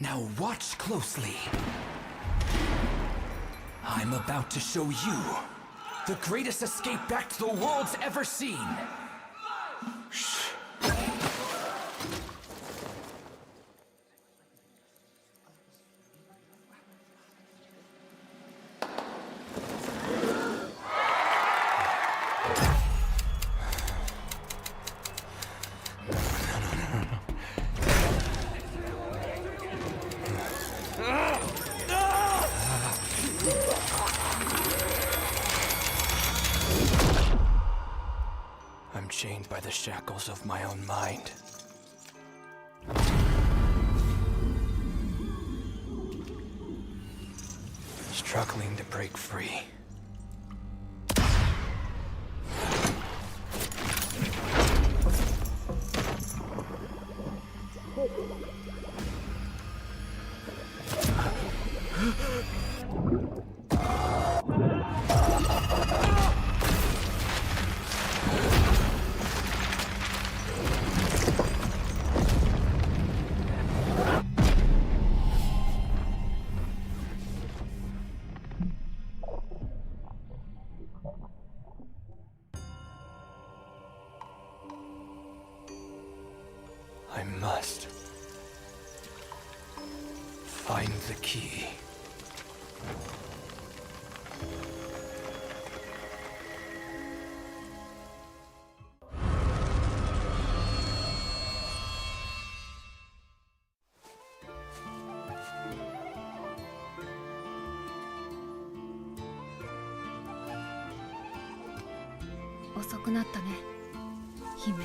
Now watch closely. I'm about to show you the greatest escape back the world's ever seen. I'm chained by the shackles of my own mind. Struggling to break free. I must find the key.遅くなったね、ヒメル。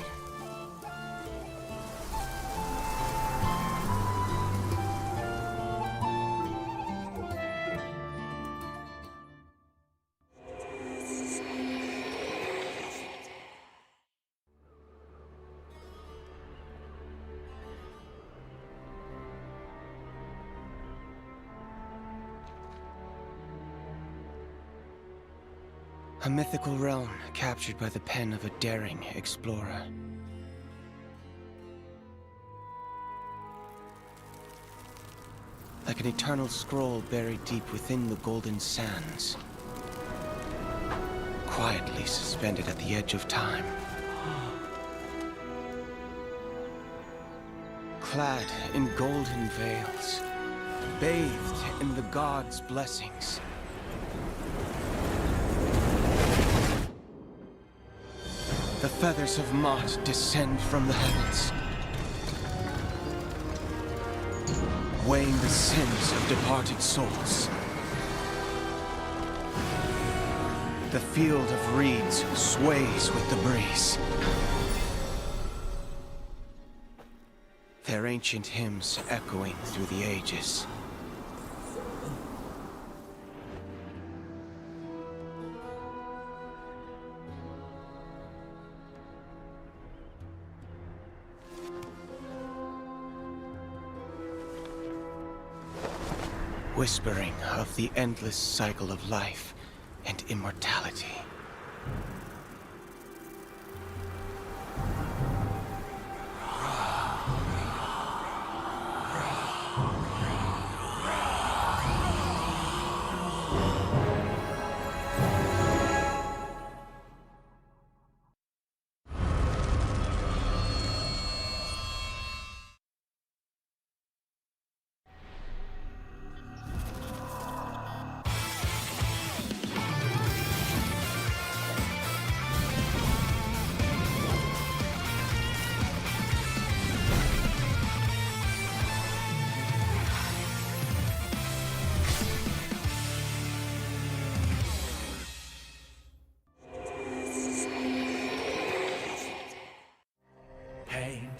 A mythical realm captured by the pen of a daring explorer. Like an eternal scroll buried deep within the golden sands. Quietly suspended at the edge of time. Clad in golden veils. Bathed in the gods' blessings. The feathers of Mott descend from the heavens, weighing the sins of departed souls. The field of reeds sways with the breeze. Their ancient hymns echoing through the ages. Whispering of the endless cycle of life and immortality.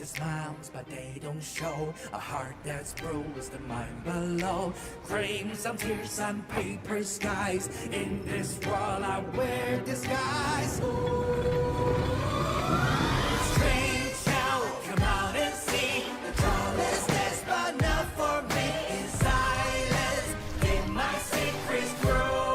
Smiles, but they don't show a heart that's bruised, the mind below. Crimson tears on paper skies. In this world, I wear disguise. Strange sound, come out and see. The tallest nest, but not for me. In silence, in my sacred grove.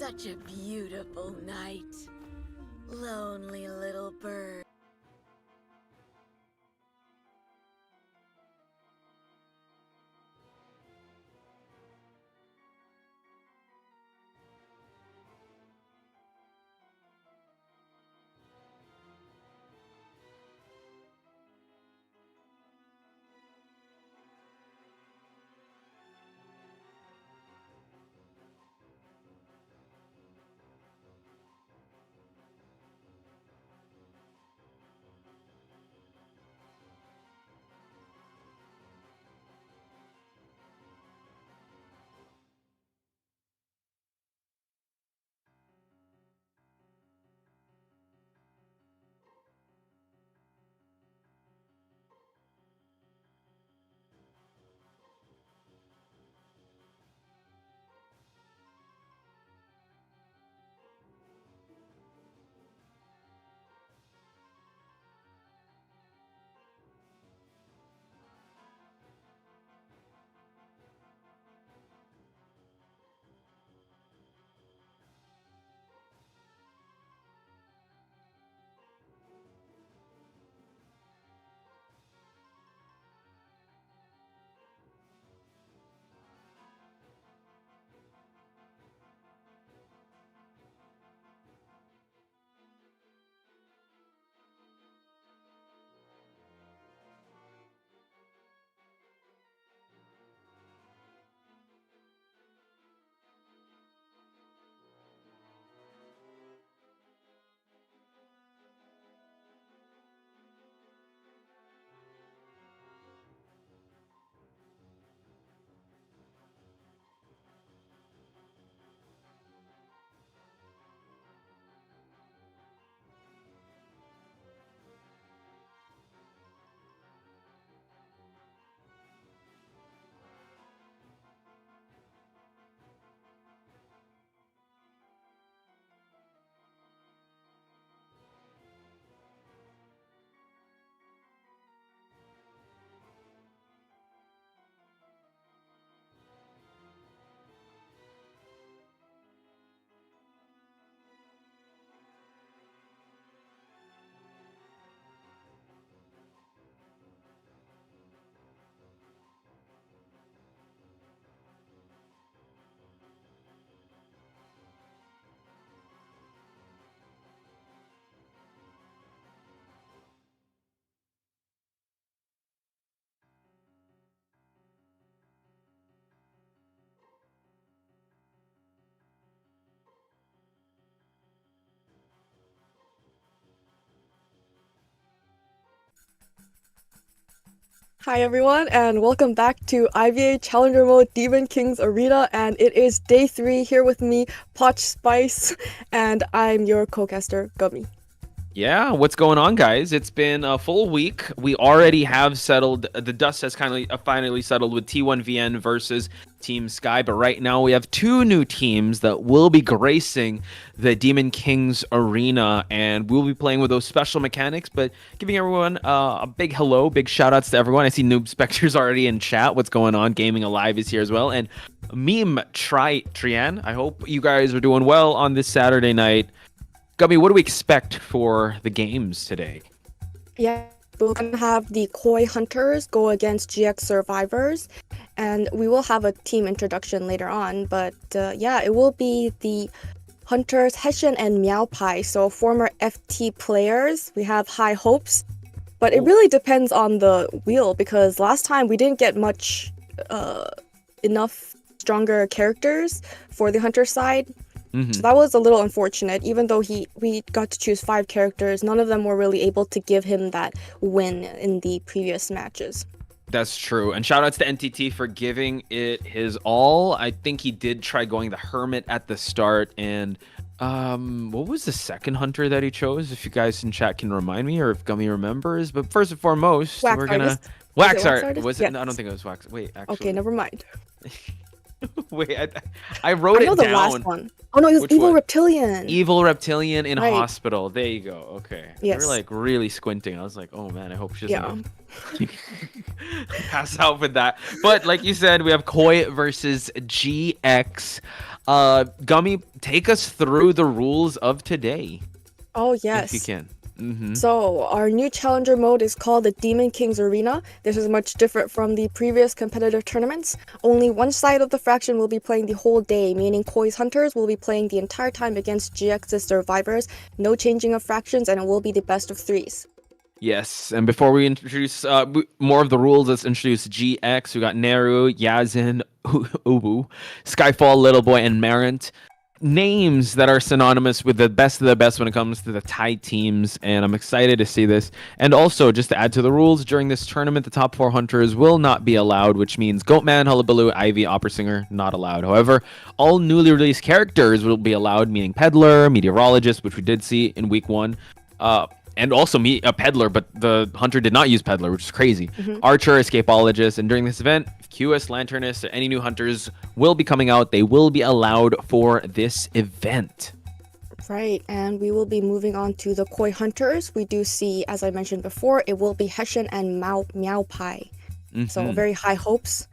such a beautiful night. Lonely little bird. Hi everyone, and welcome back to IVA Challenger Mode Demon King's Arena, and it is day 3 here with me, Potch Spice, and I'm your co-caster, Gummy. Yeah, what's going on, guys? It's been a full week. We already have settled. The dust has finally settled with T1VN versus Team Sky. But right now, we have 2 new teams that will be gracing the Demon King's Arena, and we'll be playing with those special mechanics. But giving everyone a big hello, big shout outs to everyone. I see Noob Spectre's already in chat. What's going on? Gaming Alive is here as well, and Meme Trian. I hope you guys are doing well on this Saturday night. Gummy, what do we expect for the games today? Yeah, we're gonna have the Koi Hunters go against GX Survivors, and we will have a team introduction later on, but yeah, it will be the Hunters, Hessian and Meow Pie, so former FT players. We have high hopes, but it really depends on the wheel, because last time we didn't get much enough stronger characters for the Hunter side. So that was a little unfortunate. Even though we got to choose 5 characters, none of them were really able to give him that win in the previous matches. That's true. And shout outs to NTT for giving it his all. I think he did try going the Hermit at the start. And what was the second hunter that he chose? If you guys in chat can remind me, or if Gummy remembers. But first and foremost, we're gonna Wax Artist. Was it? Yes. No, I don't think it was Wax. Wait, actually. Okay, never mind. Wait, I wrote it down. I know the last one. Oh no, it was Evil Reptilian. Evil Reptilian in Hospital. There you go. Okay. Yes. You're like really squinting. I was like, oh man, I hope she doesn't pass out with that. But like you said, we have Koi versus GX. Gummy, take us through the rules of today, Oh, if you yes. can. So, our new challenger mode is called the Demon King's Arena. This is much different from the previous competitive tournaments. Only one side of the faction will be playing the whole day, meaning Koi's Hunters will be playing the entire time against GX's Survivors. No changing of fractions, and it will be the best of threes. Yes, and before we introduce more of the rules, let's introduce GX. We got Neru, Yazin, Ubu, Skyfall, Little Boy, and Marant. Names that are synonymous with the best of the best when it comes to the Thai teams, and I'm excited to see this. And also, just to add to the rules, during this tournament, the top 4 hunters will not be allowed, which means Goatman, Hullabaloo, Ivy, Opera Singer, not allowed. However, all newly released characters will be allowed, meaning Peddler, Meteorologist, which we did see in week 1, and also a Peddler, but the hunter did not use Peddler, which is crazy. Archer, Escapologist, and during this event, QS, Lanternist, or any new hunters will be coming out. They will be allowed for this event. Right, and we will be moving on to the Koi Hunters. We do see, as I mentioned before, it will be Hessian and Meow Pai. So very high hopes.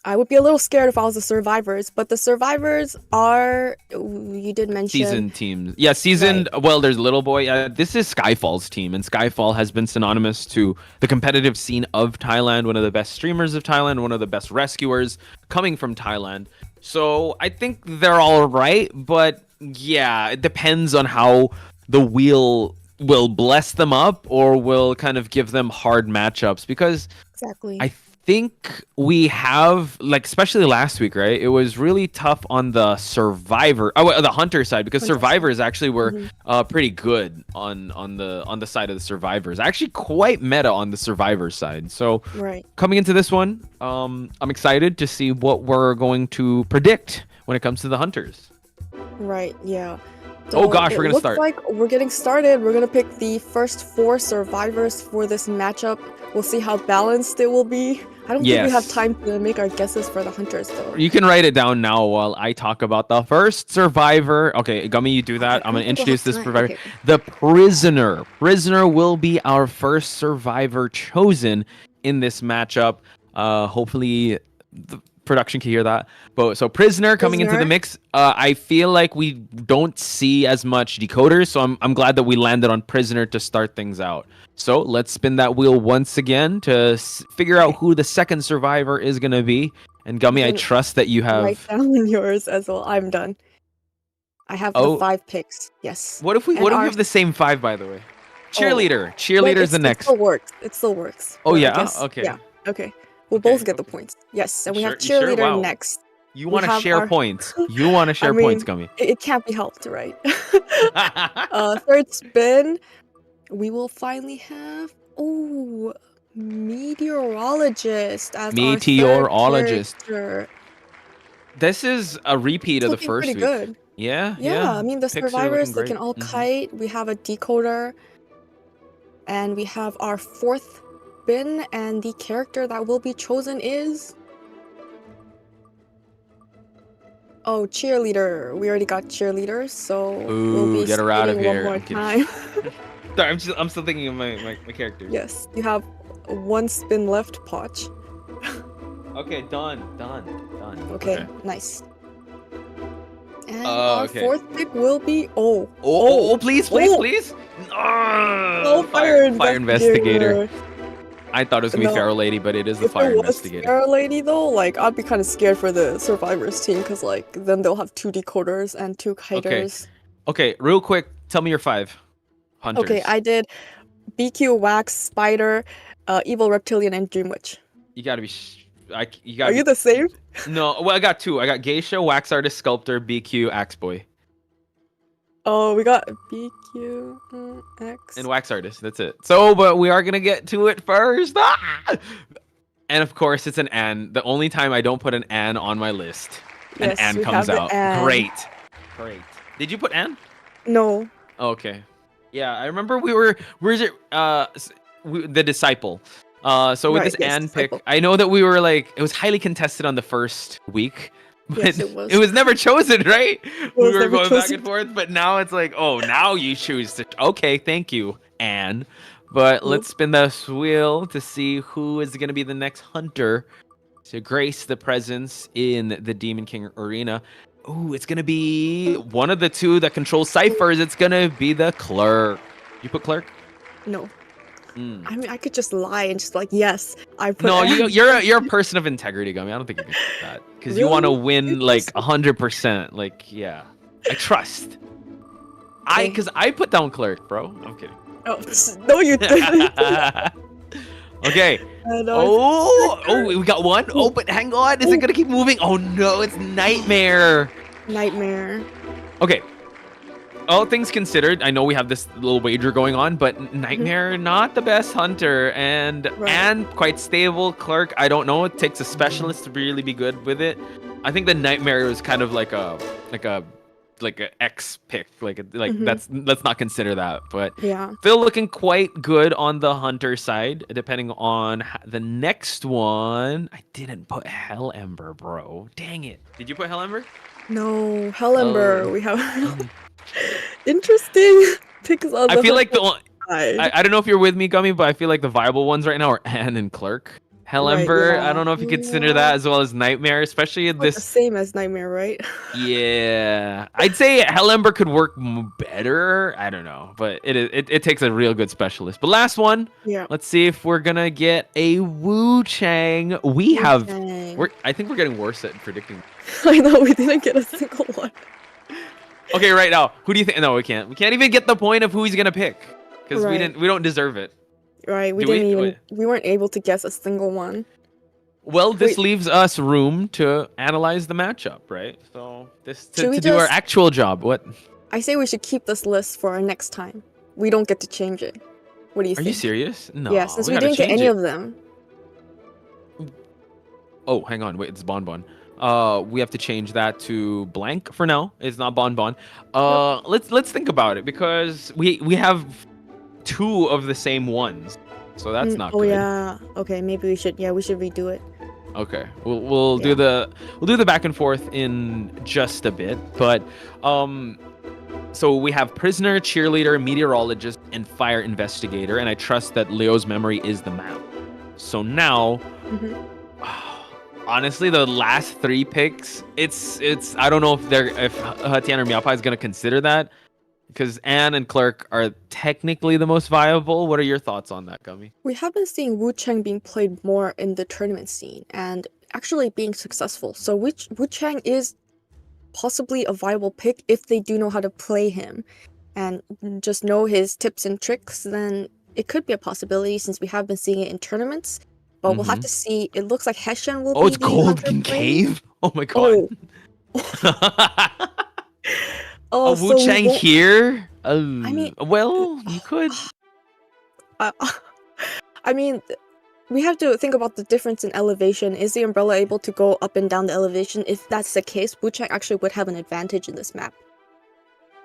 I would be a little scared if I was the Survivors, but the Survivors are, you did mention... Seasoned teams. Yeah, seasoned. Right. Well, there's Little Boy. This is Skyfall's team, and Skyfall has been synonymous to the competitive scene of Thailand, one of the best streamers of Thailand, one of the best rescuers coming from Thailand. So I think they're all right, but yeah, it depends on how the wheel will bless them up or will kind of give them hard matchups, because exactly. I think we have, like, especially last week, right? It was really tough on the the hunter side, because survivors actually were pretty good on the side of the survivors. Actually, quite meta on the survivor side. So coming into this one, I'm excited to see what we're going to predict when it comes to the hunters. Right. Yeah. So oh gosh, we're gonna start. Like we're getting started. We're gonna pick the first 4 survivors for this matchup. We'll see how balanced it will be. I don't think we have time to make our guesses for the hunters, though. You can write it down now while I talk about the first survivor. Okay, Gummy, you do that. I'm going to introduce this survivor. Okay. The Prisoner. Prisoner will be our first survivor chosen in this matchup. Hopefully, the production can hear that. But so Prisoner coming into the mix. I feel like we don't see as much decoders, so I'm glad that we landed on Prisoner to start things out. So let's spin that wheel once again to figure out who the second survivor is going to be. And Gummy, I trust that you have... Write down yours as well. I'm done. I have the 5 picks. Yes. What if we have the same 5, by the way? Cheerleader. Cheerleader's the next. It still works. Oh, yeah? Okay. Yeah. Okay. We'll both get the points. Yes. And we have cheerleader next. You want to share points. You want to share points, Gummy. It can't be helped, right? Third spin. We will finally have Meteorologist as Meteorologist. Our third this is a repeat of the first week. Good. Yeah. I mean, the survivors, they can all kite. We have a decoder. And we have our 4th spin, and the character that will be chosen is... Oh, cheerleader. We already got cheerleaders, so we'll be get her out of here. One more time. Sorry, I'm still thinking of my character. Yes, you have 1 spin left, Potch. Okay, done. Okay, nice. And our 4th pick will be please. Fire Investigator. I thought it was gonna be Pharaoh Lady, but it is the Fire Investigator. Pharaoh Lady though, like I'd be kind of scared for the survivors team, because like then they'll have 2 decoders and 2 kiters. Okay, real quick, tell me your 5 hunters. Okay, I did BQ, Wax, Spider, Evil Reptilian, and Dream Witch. You gotta be. Are you the same? No, well I got 2. I got Geisha, Wax Artist, Sculptor, BQ, Axe Boy. Oh, we got BQ, X. And Wax Artist, that's it. So, but we are going to get to it first. And of course, it's an An. The only time I don't put an An on my list, an An comes out. Great. Did you put An? No. Okay. Yeah, I remember the Disciple. So with this An pick, I know that we were like, it was highly contested on the first week. But yes, it was never chosen, right? We were going back and forth, but now it's like, oh, now you choose to. Okay, thank you, Anne. But let's spin this wheel to see who is going to be the next hunter to grace the presence in the Demon King Arena. Ooh, it's gonna be one of the two that controls ciphers. It's gonna be the clerk. You put clerk? No. Mm. I mean, I could just lie and just like, yes, I put. No, N. you're a person of integrity, Gummy. I don't think you can do that because you want to Really? win like 100%. Like, yeah, I trust. Okay. Because I put down clerk, bro. I'm kidding. Oh, no, you didn't. Okay. We got one. Oh, but hang on. Is it gonna keep moving? Oh no, it's nightmare. Nightmare. Okay. All things considered, I know we have this little wager going on, but Nightmare not the best hunter and quite stable. Clerk, I don't know. It takes a specialist to really be good with it. I think the Nightmare is kind of like a X pick. Let's not consider that. But Yeah. still looking quite good on the hunter side. Depending on the next one, I didn't put Hell Ember, bro. Dang it! Did you put Hell Ember? No, Hellember. Oh. We have interesting picks on the I feel like the one. side. I don't know if you're with me, Gummy, but I feel like the viable ones right now are Anne and Clerk. Hell Right, Ember, yeah. I don't know if you consider Yeah. that as well as Nightmare, especially in Like the this. same as Nightmare, right? Yeah, I'd say Hell Ember could work better. I don't know, but it takes a real good specialist. But last one, Yeah. let's see if we're gonna get a Wu Chang. We have. Dang. I think we're getting worse at predicting. I know we didn't get a single one. Okay, right now, who do you think? No, we can't. We can't even get the point of who he's gonna pick because Right. we don't deserve it. Right, we Do we? didn't even. Wait. We weren't able to guess a single one. Well, this Wait. leaves us room to analyze the matchup, right? So this Should we to do our just- actual job. What? I say we should keep this list for our next time. We don't get to change it. What do you Are think? you serious? No. Yeah, since we gotta didn't get change any it. of them. Oh, hang on. Wait, it's Bonbon. We have to change that to blank for now. It's not Bonbon. Let's think about it because we have two of the same ones, so that's not Oh good. yeah. Okay, maybe we should. Yeah, we should redo it. Okay, we'll do the back and forth in just a bit, but so we have prisoner, cheerleader, meteorologist, and fire investigator, and I trust that Leo's memory is the map. So now, Mhm. honestly, the last three picks, it's I don't know if Hatian or Miapa is gonna consider that because Anne and Clerk are technically the most viable. What are your thoughts on that, Gummy? We have been seeing Wu Chang being played more in the tournament scene and actually being successful. So Wu Chang is possibly a viable pick if they do know how to play him and just know his tips and tricks. Then it could be a possibility since we have been seeing it in tournaments. But we'll have to see. It looks like Hessian will be Oh, it's the hunter Golden playing. Cave. Oh my god. Oh, A so Wu we Chang won't- here? mean- Well, you could. I mean, we have to think about the difference in elevation. Is the umbrella able to go up and down the elevation? If that's the case, Wu Chang actually would have an advantage in this map.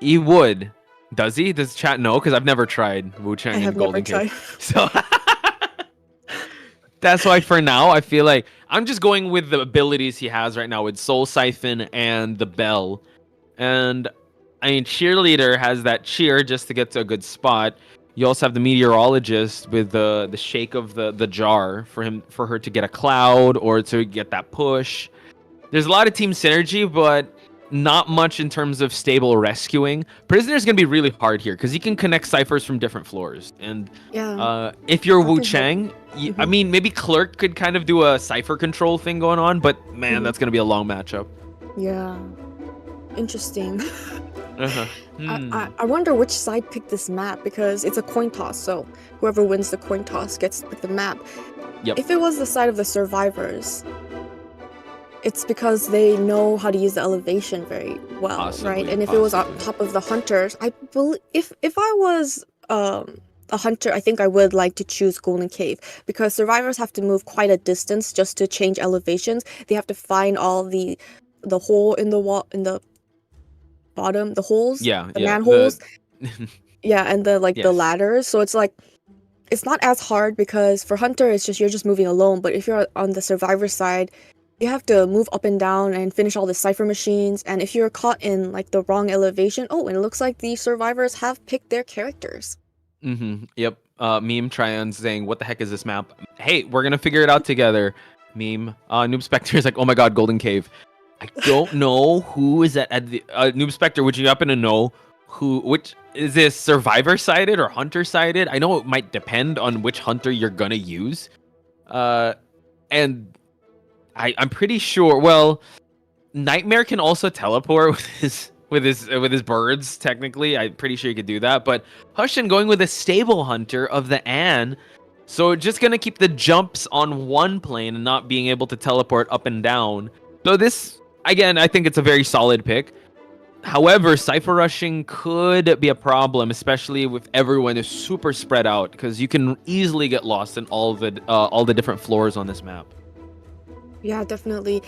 He would. Does he? Does chat know? Because I've never tried Wu I Chang and have Golden never Cave. So that's why for now I feel like I'm just going with the abilities he has right now with Soul Siphon and the Bell. And I mean, cheerleader has that cheer just to get to a good spot. You also have the meteorologist with the shake of the jar for her to get a cloud or to get that push. There's a lot of team synergy, but not much in terms of stable rescuing. Prisoner's gonna be really hard here because he can connect ciphers from different floors. And Yeah. if you're I Wu think that- Chang, I mean, maybe Clerk could kind of do a cipher control thing going on, but man, Mhm. that's gonna be a long matchup. Yeah. Interesting. Uh-huh. Hmm. I wonder which side picked this map because it's a coin toss, so whoever wins the coin toss gets to pick the map. Yep. If it was the side of the survivors, it's because they know how to use the elevation very well, right? Possibly, And if it was on possibly. top of the hunters, I believe if I was a hunter, I think I would like to choose Golden Cave because survivors have to move quite a distance just to change elevations. They have to find all the hole in the wall in the bottom, the holes, Yeah, the yeah. manholes. Yeah, and the the Yes. ladders. So it's like it's not as hard because for hunter it's just you're just moving alone, but if you're on the survivor side, you have to move up and down and finish all the cipher machines, and if you're caught in like the wrong elevation, oh, and it looks like the survivors have picked their characters. Mm-hmm. Yep. Meme Tryon saying, "What the heck is this map?" Hey, we're gonna figure it out together. Meme. Noob Spectre is like, "Oh my god, Golden Cave." I don't know who is at the Noob Spectre. Would you happen to know which is this, survivor sided or hunter sided? I know it might depend on which hunter you're gonna use. And I'm pretty sure. Well, Nightmare can also teleport with his birds. Technically, I'm pretty sure he could do that. But Hushin going with a stable hunter of the Anne, so just gonna keep the jumps on one plane and not being able to teleport up and down. So this, again, I think it's a very solid pick. However, Cypher rushing could be a problem, especially if everyone is super spread out, because you can easily get lost in all the different floors on this map. Yeah, definitely.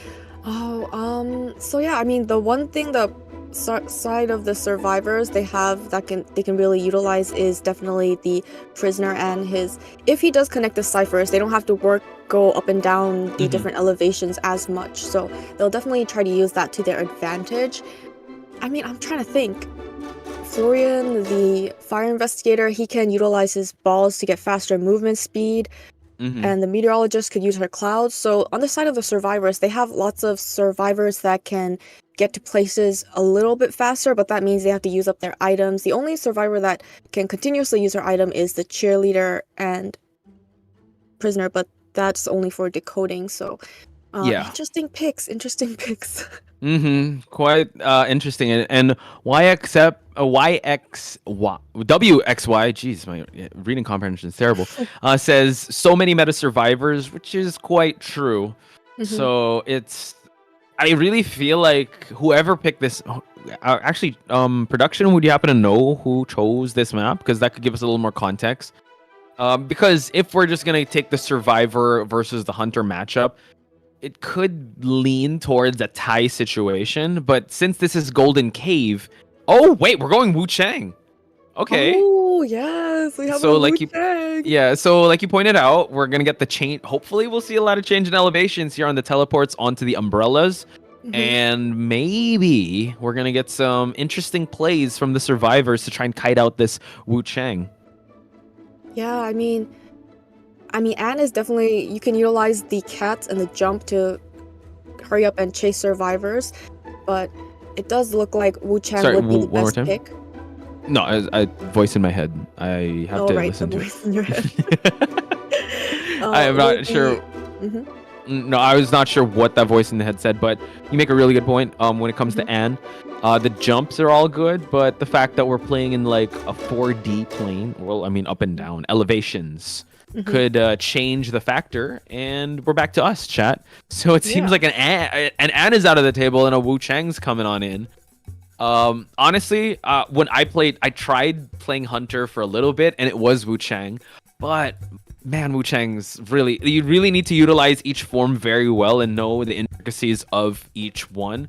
Oh, so yeah, I mean, the one thing the side of the survivors they have that they can really utilize is definitely the prisoner and his. If he does connect the ciphers, they don't have to go up and down the different elevations as much. So they'll definitely try to use that to their advantage. I mean, I'm trying to think. Florian, the fire investigator, he can utilize his balls to get faster movement speed. And the meteorologist could use her clouds. So on the side of the survivors, they have lots of survivors that can get to places a little bit faster, but that means they have to use up their items. The only survivor that can continuously use her item is the cheerleader and prisoner, but that's only for decoding. So yeah, interesting picks. Quite interesting. And WXY, geez, my reading comprehension is terrible. Says so many meta survivors, which is quite true. So I really feel like whoever picked this, actually, production, would you happen to know who chose this map? Because that could give us a little more context. Because if we're just gonna take the survivor versus the hunter matchup, it could lean towards a tie situation, but since this is Golden Cave, oh wait, we're going Wu Chang. Okay. Oh yes, we have so a like Wu Chang. so like you pointed out, we're gonna get the change. Hopefully, we'll see a lot of change in elevations here on the teleports onto the umbrellas, and maybe we're gonna get some interesting plays from the survivors to try and kite out this Wu Chang. Yeah, I mean, Anne is definitely, you can utilize the cat and the jump to hurry up and chase survivors, but it does look like Wu Chang would be the best pick. No, I voice in my head. I have to listen to voice in your head. I am not sure. No, I was not sure what that voice in the head said, but you make a really good point. When it comes to Anne, the jumps are all good, but the fact that we're playing in like a 4D plane, well, I mean up and down elevations, could change the factor, and we're back to us, chat. So it seems like an Anne is out of the table and a Wu Chang's coming on in. Honestly, when I tried playing Hunter for a little bit, and it was Wu Chang, but man, Wu Chang's you really need to utilize each form very well and know the intricacies of each one.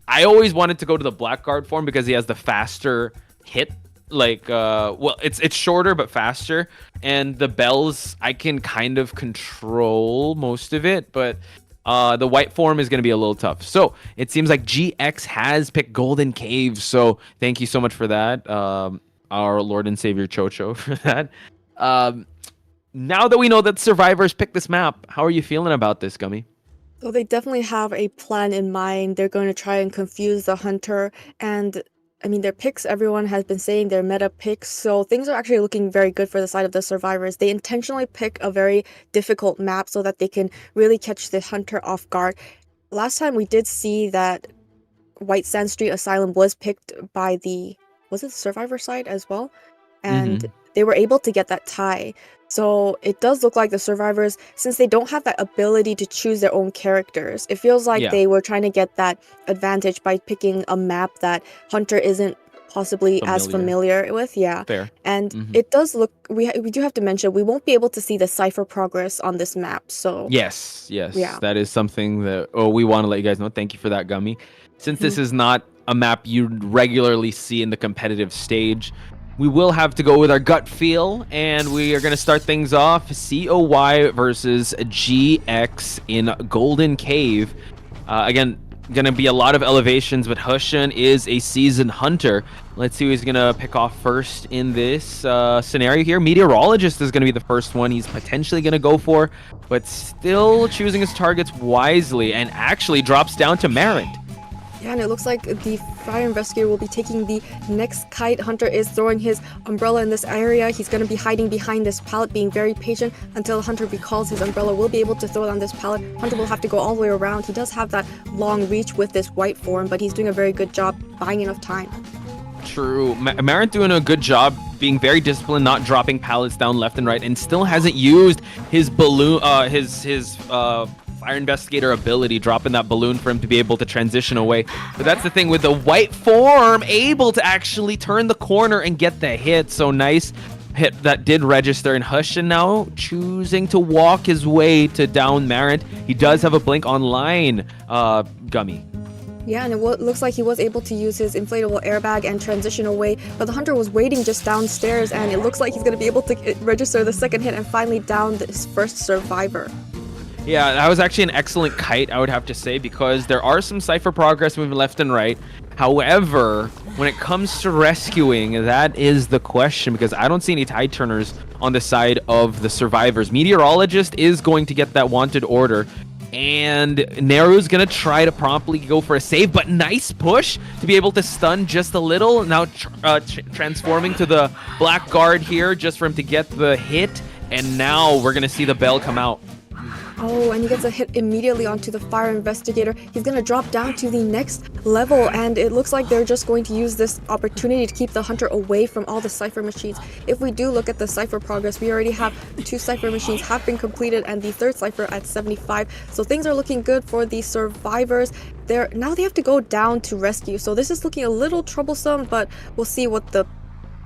I always wanted to go to the Blackguard form because he has the faster hit. Well, it's shorter but faster, and the bells I can kind of control most of it, but the white form is going to be a little tough. So it seems like GX has picked Golden Cave, so thank you so much for that, our Lord and Savior Chocho, for that. Now that we know that survivors picked this map, how are you feeling about this, Gummy? So they definitely have a plan in mind. They're going to try and confuse the hunter, and I mean, their picks, everyone has been saying they're meta picks, so things are actually looking very good for the side of the survivors. They intentionally pick a very difficult map so that they can really catch the hunter off guard. Last time we did see that White Sand Street Asylum was picked by the survivor side as well? And they were able to get that tie. So it does look like the survivors, since they don't have that ability to choose their own characters, it feels like they were trying to get that advantage by picking a map that Hunter isn't possibly as familiar with. Yeah. Fair. And it does look, we do have to mention, we won't be able to see the cipher progress on this map. So yes. Yeah. That is something that we want to let you guys know. Thank you for that, Gummy. Since this is not a map you regularly see in the competitive stage, we will have to go with our gut feel, and we are going to start things off COY versus GX in Golden Cave. Again, gonna be a lot of elevations, but Hushin is a seasoned hunter. Let's see who he's gonna pick off first in this scenario here. Meteorologist is gonna be the first one he's potentially gonna go for, but still choosing his targets wisely, and actually drops down to Merit. Yeah, and it looks like the fire investigator will be taking the next kite. Hunter is throwing his umbrella in this area. He's going to be hiding behind this pallet, being very patient until Hunter recalls his umbrella. Will be able to throw it on this pallet. Hunter will have to go all the way around. He does have that long reach with this white form, but he's doing a very good job buying enough time. True. Marit doing a good job being very disciplined, not dropping pallets down left and right, and still hasn't used his balloon, his fire investigator ability, dropping that balloon for him to be able to transition away. But that's the thing with the white form, able to actually turn the corner and get the hit. So nice hit that did register. And Hushin now choosing to walk his way to down Marit. He does have a blink online, Gummy. Yeah, and it looks like he was able to use his inflatable airbag and transition away, but the hunter was waiting just downstairs, and it looks like he's going to be able to register the second hit and finally down his first survivor. Yeah, that was actually an excellent kite, I would have to say, because there are some Cypher progress moving left and right. However, when it comes to rescuing, that is the question, because I don't see any tide turners on the side of the survivors. Meteorologist is going to get that wanted order, and Neru's gonna try to promptly go for a save, but nice push to be able to stun just a little. Now transforming to the black guard here just for him to get the hit, and now we're gonna see the bell come out. Oh, and he gets a hit immediately onto the fire investigator. He's going to drop down to the next level, and it looks like they're just going to use this opportunity to keep the hunter away from all the Cypher machines. If we do look at the Cypher progress, we already have 2 Cypher machines have been completed and the 3rd Cypher at 75. So things are looking good for the survivors. Now they have to go down to rescue. So this is looking a little troublesome, but we'll see what the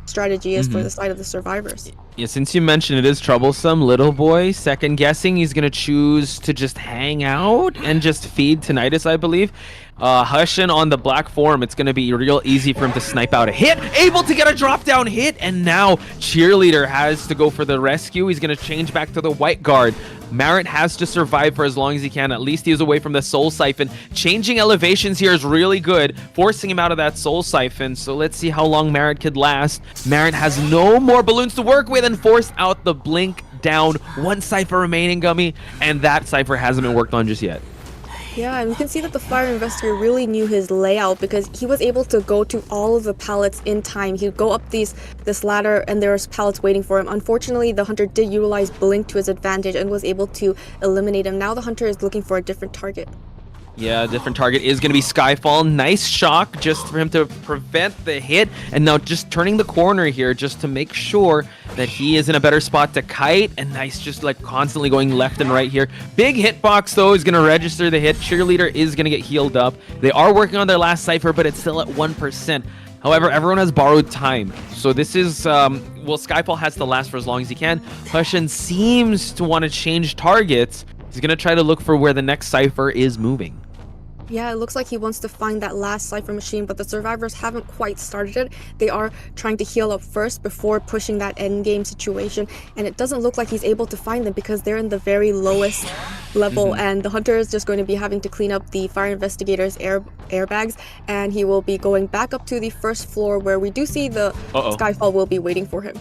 strategy is for the side of the survivors. Yeah, since you mentioned it is troublesome, little boy, second guessing, he's gonna choose to just hang out and just feed tinnitus, I believe. Hushin on the black form, it's gonna be real easy for him to snipe out a hit, able to get a drop down hit, and now Cheerleader has to go for the rescue. He's gonna change back to the white guard. Marit has to survive for as long as he can. At least he is away from the soul siphon. Changing elevations here is really good, forcing him out of that soul siphon. So let's see how long Marit could last. Marit has no more balloons to work with and forced out the blink down. 1 Cypher remaining, Gummy, and that Cypher hasn't been worked on just yet. Yeah, and we can see that the fire investigator really knew his layout because he was able to go to all of the pallets in time. He'd go up this ladder and there's pallets waiting for him. Unfortunately, the hunter did utilize blink to his advantage and was able to eliminate him. Now the hunter is looking for a different target. Yeah, a different target is going to be Skyfall. Nice shock just for him to prevent the hit. And now just turning the corner here just to make sure that he is in a better spot to kite. And nice, just like constantly going left and right here. Big hitbox, though, is going to register the hit. Cheerleader is going to get healed up. They are working on their last Cypher, but it's still at 1%. However, everyone has borrowed time. So this is, well, Skyfall has to last for as long as he can. Hushin seems to want to change targets. He's going to try to look for where the next Cypher is moving. Yeah, it looks like he wants to find that last Cypher machine, but the survivors haven't quite started it. They are trying to heal up first before pushing that endgame situation, and it doesn't look like he's able to find them because they're in the very lowest level, and the hunter is just going to be having to clean up the fire investigator's airbags, and he will be going back up to the 1st floor where we do see the Skyfall will be waiting for him.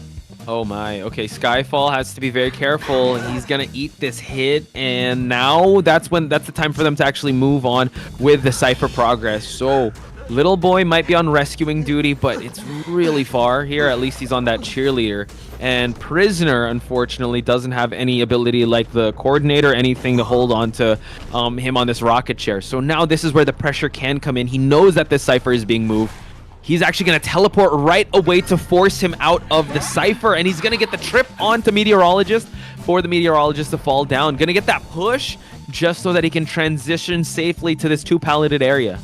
Oh my, okay, Skyfall has to be very careful. He's gonna eat this hit, and now that's the time for them to actually move on with the Cypher progress. So little boy might be on rescuing duty, but it's really far here. At least he's on that cheerleader. And Prisoner, unfortunately, doesn't have any ability like the coordinator, anything to hold on to him on this rocket chair. So now this is where the pressure can come in. He knows that this Cypher is being moved. He's actually going to teleport right away to force him out of the Cypher, and he's going to get the trip onto Meteorologist for the Meteorologist to fall down. Going to get that push just so that he can transition safely to this 2-palleted area.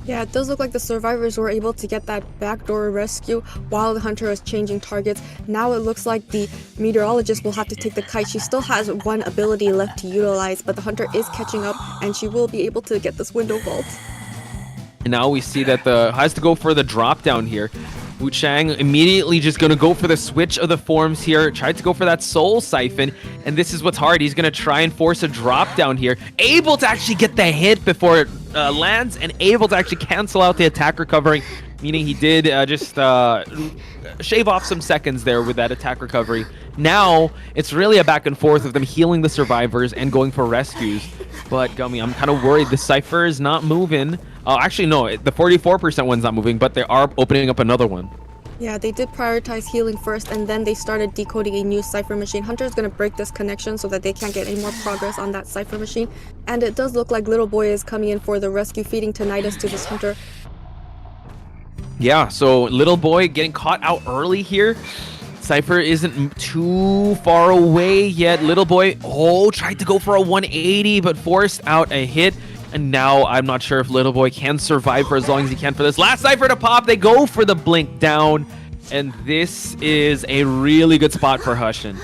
Yeah, it does look like the survivors were able to get that backdoor rescue while the hunter is changing targets. Now it looks like the Meteorologist will have to take the kite. She still has 1 ability left to utilize, but the hunter is catching up, and she will be able to get this window vault. And now we see that the has to go for the drop down here. Wu Chang immediately just going to go for the switch of the forms here. Tried to go for that soul siphon. And this is what's hard. He's going to try and force a drop down here. Able to actually get the hit before it lands. And able to actually cancel out the attack recovery. Meaning he did just shave off some seconds there with that attack recovery. Now, it's really a back and forth of them healing the survivors and going for rescues. But, Gummy, I'm kind of worried. The Cypher is not moving. Actually, no, the 44% one's not moving, but they are opening up another one. Yeah, they did prioritize healing first, and then they started decoding a new Cypher machine. Hunter's gonna break this connection so that they can't get any more progress on that Cypher machine. And it does look like Little Boy is coming in for the rescue, feeding tinnitus to this Hunter. Yeah, so Little Boy getting caught out early here. Cypher isn't too far away yet. Little Boy, tried to go for a 180, but forced out a hit. And now I'm not sure if Little Boy can survive for as long as he can for this last Cypher to pop. They go for the blink down. And this is a really good spot for Hushin.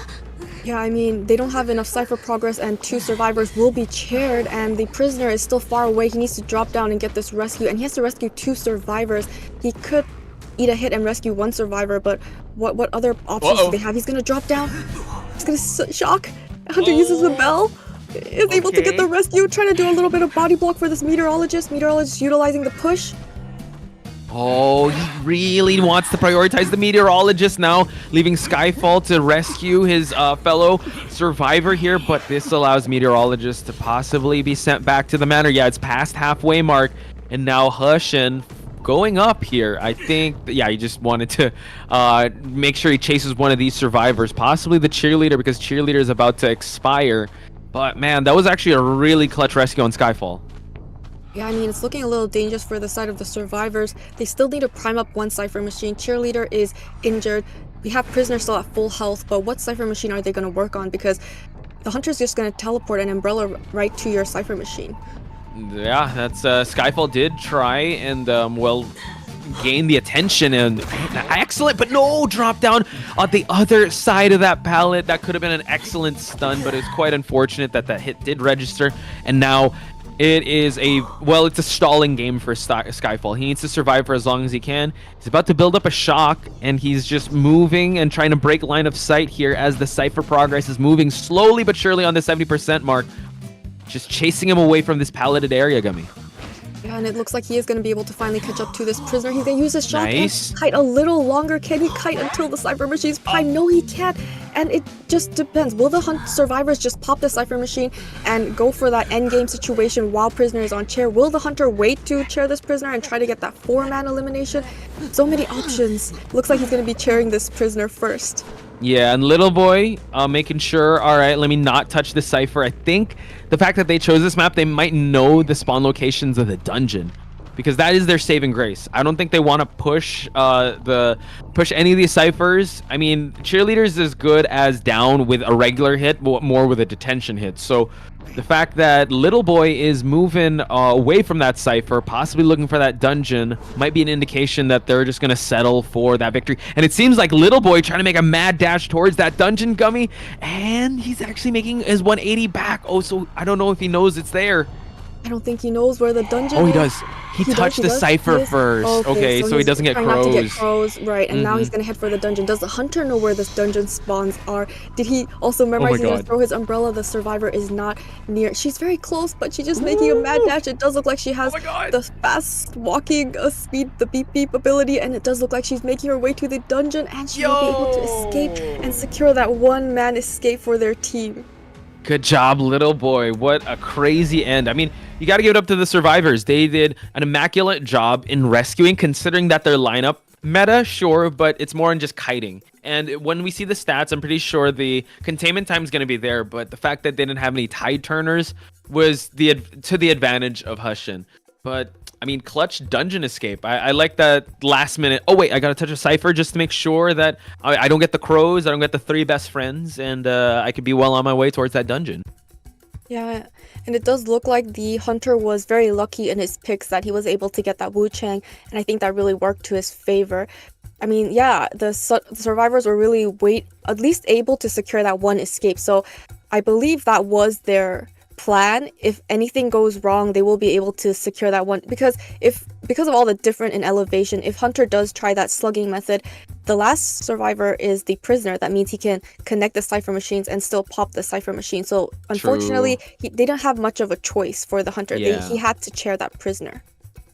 Yeah, I mean, they don't have enough Cypher progress, and 2 survivors will be chaired, and the prisoner is still far away. He needs to drop down and get this rescue, and he has to rescue 2 survivors. He could eat a hit and rescue 1 survivor, but what other options do they have? He's gonna drop down. He's gonna shock. Hunter uses the bell. Is able to get the rescue. Trying to do a little bit of body block for this meteorologist. Meteorologist utilizing the push. He really wants to prioritize the meteorologist now, leaving Skyfall to rescue his fellow survivor here, but this allows meteorologist to possibly be sent back to the manor. Yeah, it's past halfway mark, and now Hushin going up here. I think, he just wanted to make sure he chases one of these survivors, possibly the cheerleader, because cheerleader is about to expire. But man, that was actually a really clutch rescue on Skyfall. Yeah, I mean, it's looking a little dangerous for the side of the survivors. They still need to prime up 1 Cypher machine. Cheerleader is injured. We have Prisoner still at full health, but what Cypher machine are they going to work on? Because the Hunter's just going to teleport an umbrella right to your Cypher machine. Yeah, that's Skyfall did try and, gain the attention, and excellent, but no, drop down on the other side of that pallet. That could have been an excellent stun, but it's quite unfortunate that that hit did register. And now it is it's a stalling game for Skyfall. He needs to survive for as long as he can. He's about to build up a shock, and he's just moving and trying to break line of sight here as the Cypher progress is moving slowly but surely on the 70% mark. Just chasing him away from this palleted area, Gummy. Yeah, and it looks like he is going to be able to finally catch up to this prisoner. He's going to use his shotgun. Nice. Kite a little longer. Can he kite until the Cypher machine's prime? No, he can't. And it just depends. Will the survivors just pop the Cypher machine and go for that endgame situation while prisoner is on chair? Will the Hunter wait to chair this prisoner and try to get that 4-man elimination? So many options. Looks like he's going to be chairing this prisoner first. Yeah, and Little Boy making sure, all right, let me not touch the Cypher. I think the fact that they chose this map, they might know the spawn locations of the dungeon, because that is their saving grace. I don't think they want to push any of these Cyphers. I mean, Cheerleader's as good as down with a regular hit, but more with a detention hit. So the fact that Little Boy is moving away from that Cypher, possibly looking for that dungeon, might be an indication that they're just going to settle for that victory. And it seems like Little Boy trying to make a mad dash towards that dungeon, Gummy, and he's actually making his 180 back. So I don't know if he knows it's there. I don't think he knows where the dungeon is. He does. He touched the Cypher first. Okay, so he doesn't get crows. Not to get crows, right? And now he's gonna head for the dungeon. Does the Hunter know where this dungeon spawns are? Did he also memorize? He's gonna throw his umbrella. The survivor is not near. She's very close, but she's just making a mad dash. It does look like she has the fast walking speed, the beep beep ability, and it does look like she's making her way to the dungeon, and she will be able to escape and secure that 1-man escape for their team. Good job, Little Boy. What a crazy end. I mean, you got to give it up to the survivors. They did an immaculate job in rescuing, considering that their lineup meta, sure, but it's more in just kiting. And when we see the stats, I'm pretty sure the containment time is going to be there, but the fact that they didn't have any tide turners was to the advantage of Hushin. But I mean, clutch dungeon escape. I like that last minute. Oh wait, I gotta touch a Cypher just to make sure that I don't get the crows, I don't get the 3 best friends, and I could be well on my way towards that dungeon. Yeah, and it does look like the Hunter was very lucky in his picks that he was able to get that Wu Chang, and I think that really worked to his favor. I mean, yeah, the survivors were really at least able to secure that 1 escape, so I believe that was their plan. If anything goes wrong, they will be able to secure that 1, because if because of all the different in elevation, if Hunter does try that slugging method, the last survivor is the prisoner. That means he can connect the cipher machines and still pop the cipher machine. So unfortunately, they don't have much of a choice for the Hunter. Yeah. He had to chair that prisoner.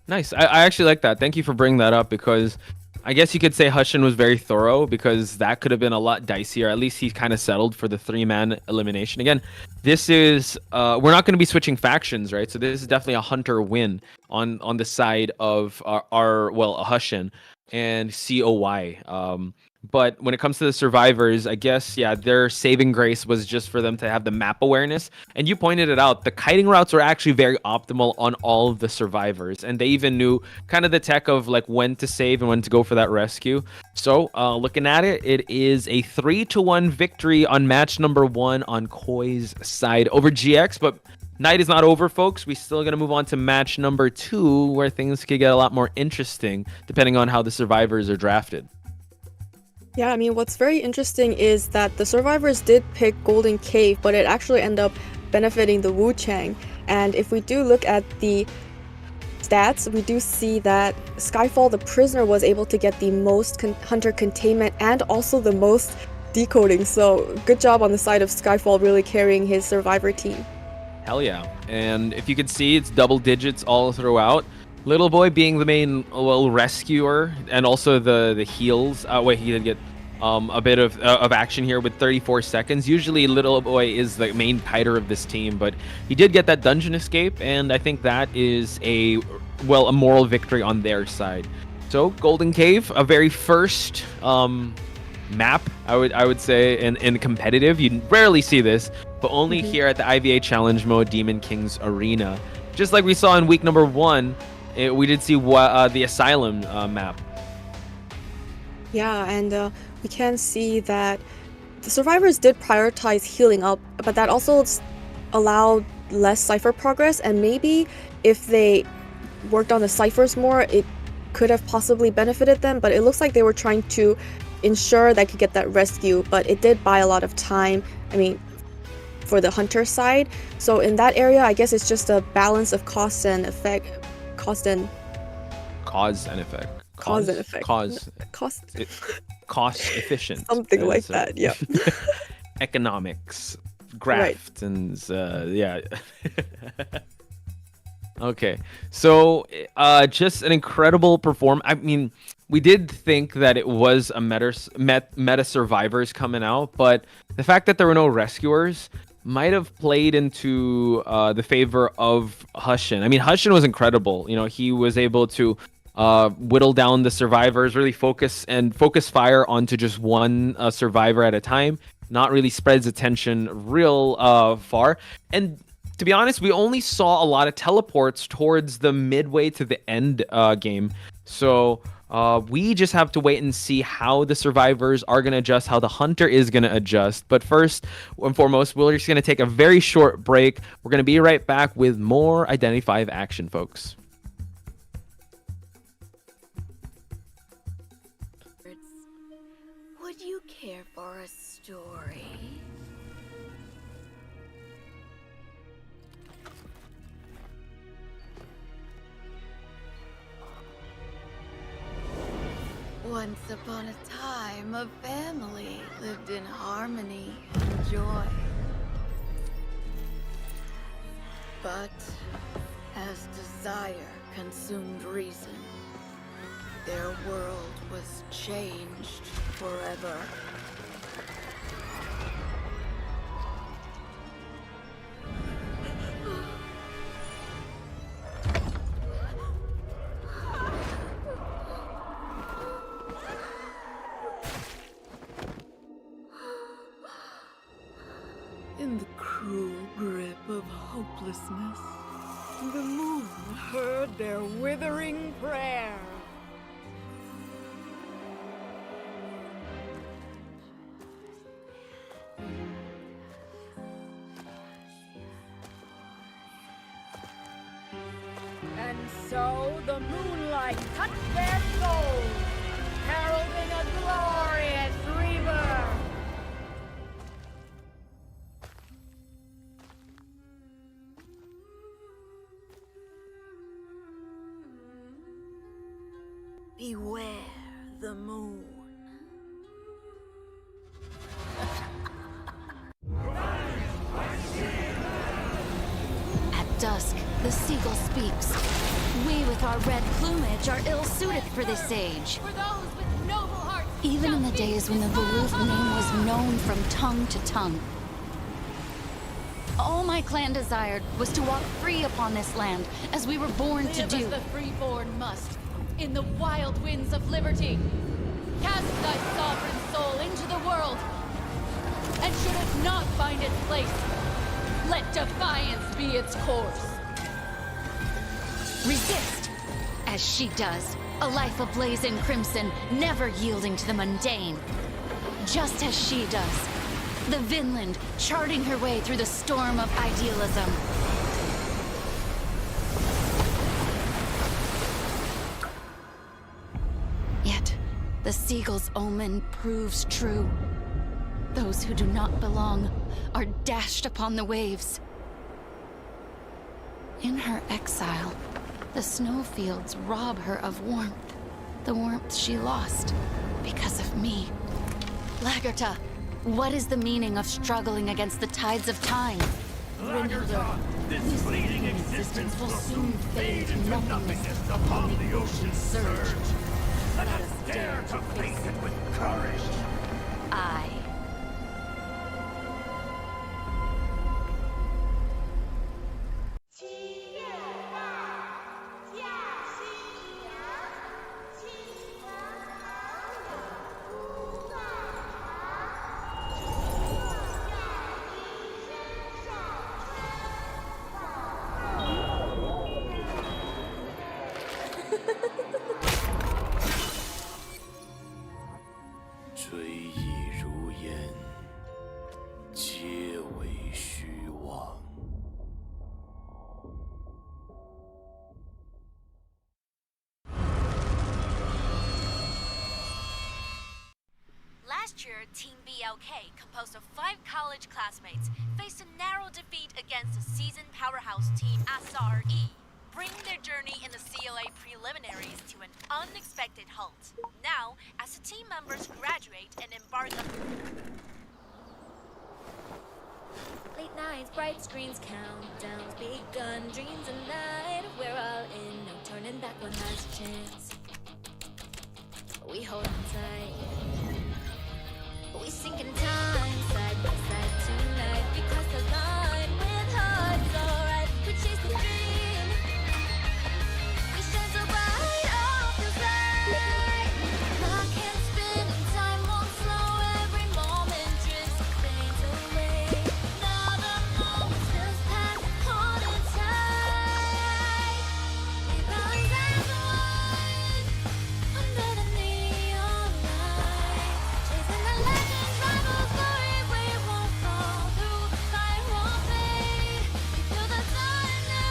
Nice. I actually like that. Thank you for bringing that up, because I guess you could say Hushin was very thorough, because that could have been a lot dicier. At least he kind of settled for the 3-man elimination. Again, this is we're not going to be switching factions, right? So this is definitely a Hunter win on the side of our Hushin and COY. But when it comes to the survivors, I guess, yeah, their saving grace was just for them to have the map awareness. And you pointed it out, the kiting routes were actually very optimal on all of the survivors. And they even knew kind of the tech of like when to save and when to go for that rescue. So looking at it, it is a 3-1 victory on match number 1 on Koi's side over GX. But night is not over, folks. We still going to move on to match number 2, where things could get a lot more interesting depending on how the survivors are drafted. Yeah, I mean, what's very interesting is that the survivors did pick Golden Cave, but it actually ended up benefiting the Wu Chang. And if we do look at the stats, we do see that Skyfall, the prisoner, was able to get the most Hunter containment and also the most decoding. So good job on the side of Skyfall, really carrying his survivor team. Hell yeah. And if you can see, it's double digits all throughout. Little Boy being the main rescuer, and also the heals. He did get a bit of action here with 34 seconds. Usually Little Boy is the main kiter of this team, but he did get that dungeon escape, and I think that is a moral victory on their side. So Golden Cave, a very first map, I would say, in competitive. You rarely see this, but only here at the IVA Challenge Mode Demon King's Arena. Just like we saw in week number 1, we did see the Asylum map. Yeah, and we can see that the survivors did prioritize healing up, but that also allowed less cipher progress, and maybe if they worked on the ciphers more, it could have possibly benefited them, but it looks like they were trying to ensure they could get that rescue, but it did buy a lot of time, I mean, for the Hunter side. So in that area, I guess it's just a balance of cost and effect. Cost and effect. Cost efficient. Something like that, yeah. Economics, graft, and yeah. Okay, so just an incredible performance. I mean, we did think that it was a meta survivors coming out, but the fact that there were no rescuers might have played into the favor of Hushin. I mean, Hushin was incredible. You know, he was able to whittle down the survivors, really focus fire onto just one survivor at a time, not really spread his attention real far. And to be honest, we only saw a lot of teleports towards the midway to the end game. So we just have to wait and see how the survivors are going to adjust, how the Hunter is going to adjust. But first and foremost, we're just going to take a very short break. We're going to be right back with more Identity 5 action, folks. Would you care for a story? Once upon a time, a family lived in harmony and joy. But as desire consumed reason, their world was changed forever. In the cruel grip of hopelessness, the moon heard their withering prayer. And so the moonlight touched their souls, heralding a glorious rebirth. Beware the moon. At dusk, the seagull speaks. We with our red plumage are ill-suited for this age. For those with noble hearts, Even in the days when the Volooth name was known from tongue to tongue. All my clan desired was to walk free upon this land, as we were born to live do. as the freeborn must, in the wild winds of liberty. Cast thy sovereign soul into the world, and should it not find its place, let defiance be its course. Resist, as she does, a life ablaze in crimson, never yielding to the mundane. Just as she does, the Vinland charting her way through the storm of idealism. Yet, the seagull's omen proves true. Those who do not belong are dashed upon the waves. In her exile, the snowfields rob her of warmth. The warmth she lost because of me. Lagerta, what is the meaning of struggling against the tides of time? Lagerta, this fleeting existence will soon fade into nothingness upon the ocean's surge. Let us dare to face it with courage. I. Last year, Team BLK, composed of 5 college classmates, faced a narrow defeat against the seasoned powerhouse team SRE, bringing their journey in the CLA preliminaries to an unexpected halt. Now, as the team members graduate and embark on late nights, bright screens, countdowns, begun, dreams and night. We're all in, no turning back, one last chance. We hold on tight. We sink in time, side by side tonight. Because the line with hearts, alright. We chase the dream. We shine so bright off the side. Clock can't spin and time won't slow. Every moment drifts and fades away. Now the moments just pass, holding tight. We rise as one under the neon light, chasing the legends, rivals, glory. We won't fall through, fire won't fade. We feel the thunder,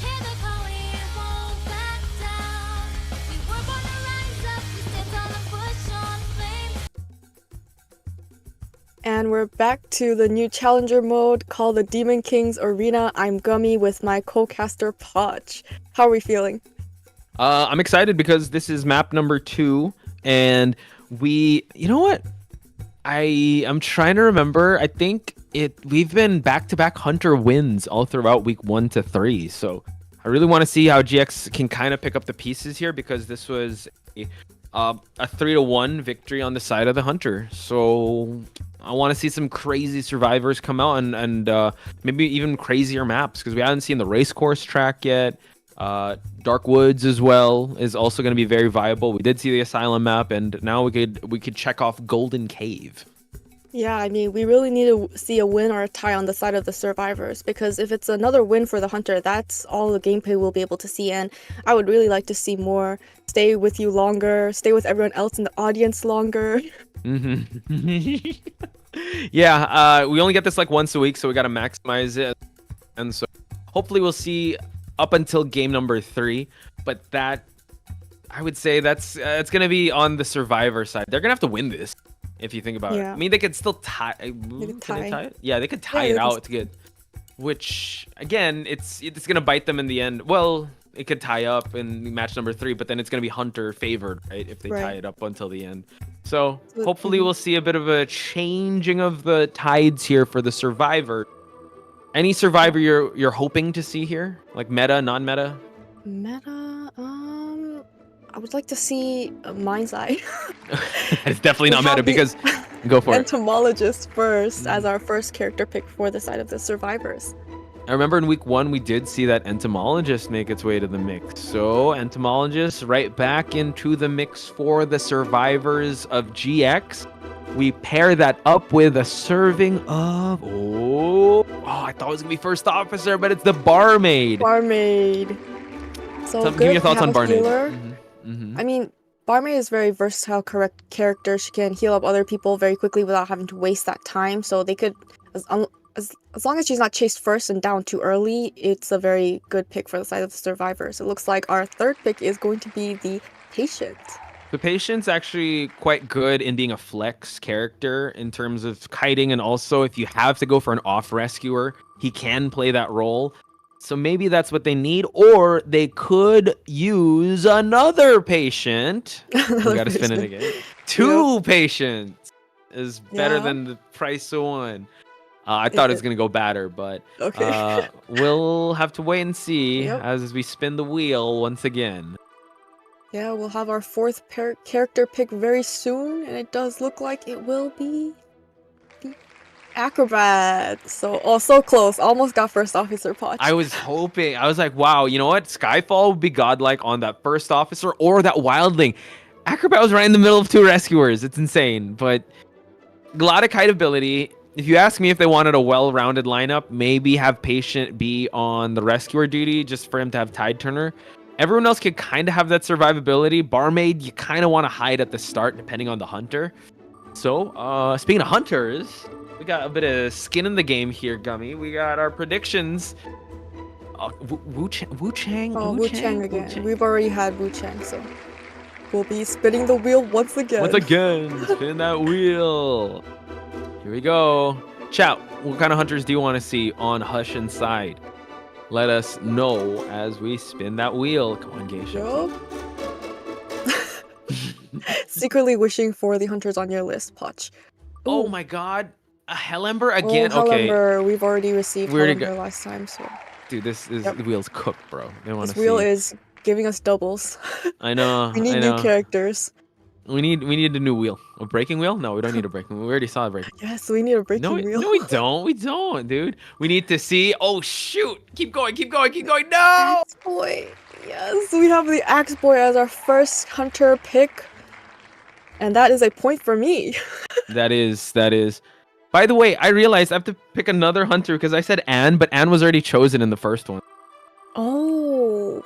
hear the call. We won't back down. We were born to rise up. We stand tall and push on flames. And we're back to the new challenger mode called the Demon Kings Arena. I'm Gummy with my co-caster Podge. How are we feeling? I'm excited because this is map number 2, and you know what? I'm trying to remember. I think we've been back-to-back Hunter wins all throughout week 1 to 3. So I really want to see how GX can kind of pick up the pieces here, because this was a 3-1 victory on the side of the Hunter. So I want to see some crazy survivors come out, and maybe even crazier maps, because we haven't seen the race course track yet. Dark Woods as well is also going to be very viable. We did see the Asylum map, and now we could check off Golden Cave. Yeah, I mean, we really need to see a win or a tie on the side of the survivors, because if it's another win for the Hunter, that's all the gameplay we'll be able to see, and I would really like to see more. Stay with you longer, stay with everyone else in the audience longer. Yeah, we only get this like once a week, so we got to maximize it, and so hopefully we'll see up until game number 3, but that, I would say that's it's gonna be on the survivor side. They're gonna have to win this, if you think about it. I mean, they could still tie. Can they tie it? Yeah, they could tie it out to get. Which again, it's gonna bite them in the end. Well, it could tie up in match number 3, but then it's going to be Hunter favored, right? If they tie Right. it up until the end. So So- hopefully we'll see a bit of a changing of the tides here for the Survivor. Any Survivor you're hoping to see here? Like meta, non-meta? Meta, I would like to see Mind's Eye. It's definitely We not have meta the because go for it. Entomologist first Mhm. as our first character pick for the side of the survivors. I remember in week 1 we did see that Entomologist make its way to the mix. So Entomologist right back into the mix for the survivors of GX. We pair that up with a serving of I thought it was gonna be first officer, but it's the barmaid. Barmaid. So Give me good your thoughts to on have a barmaid. healer. Mhm. I mean, Barmaid is very versatile, correct character. She can heal up other people very quickly without having to waste that time. So they could, as long as she's not chased first and down too early, it's a very good pick for the side of the survivors. It looks like our third pick is going to be the patient. The patient's actually quite good in being a flex character in terms of kiting, and also if you have to go for an off rescuer, he can play that role. So maybe that's what they need, or they could use another patient. We gotta spin it again. 2 patients is better Yeah. than the price of 1. I thought it was gonna go better, but we'll have to wait and see Yep. as we spin the wheel once again. Yeah, we'll have our fourth character pick very soon, and it does look like it will be the acrobat. So close. Almost got first officer potch. I was hoping. I was like, wow, you know what? Skyfall would be godlike on that first officer or that wildling. Acrobat was right in the middle of 2 rescuers. It's insane, but a lot of kite ability. If you ask me if they wanted a well-rounded lineup, maybe have Patient be on the rescuer duty just for him to have Tide Turner. Everyone else could kind of have that survivability. Barmaid, you kind of want to hide at the start depending on the hunter. So, speaking of hunters, we got a bit of skin in the game here, Gummy. We got our predictions. Wu Chang? Oh, Wu Chang again. We've already had Wu Chang, so we'll be spinning the wheel once again. Once again, spin that wheel. Here we go. Chat, what kind of hunters do you want to see on Hush Inside? Let us know as we spin that wheel. Come on, Geisha. Yup. Secretly wishing for the hunters on your list, Potch. Oh Ooh. my god. A Hellember again? Oh, Okay. Hellember. We've already received We already Hellember last time, so Dude, this is Yep. the wheel's cooked, bro. They want this to wheel see. is giving us doubles. I know. We need I new know. characters. We need a new wheel. A breaking wheel? No, we don't need a breaking wheel. We already saw a breaking. Yes, we need a breaking No, wheel. no, we don't. We don't, dude. We need to see. Oh shoot! Keep going. Keep going. Keep going. No! Axe Boy. Yes, we have the Axe Boy as our first hunter pick. And that is a point for me. That is. By the way, I realized I have to pick another hunter because I said Anne, but Anne was already chosen in the first one. Oh.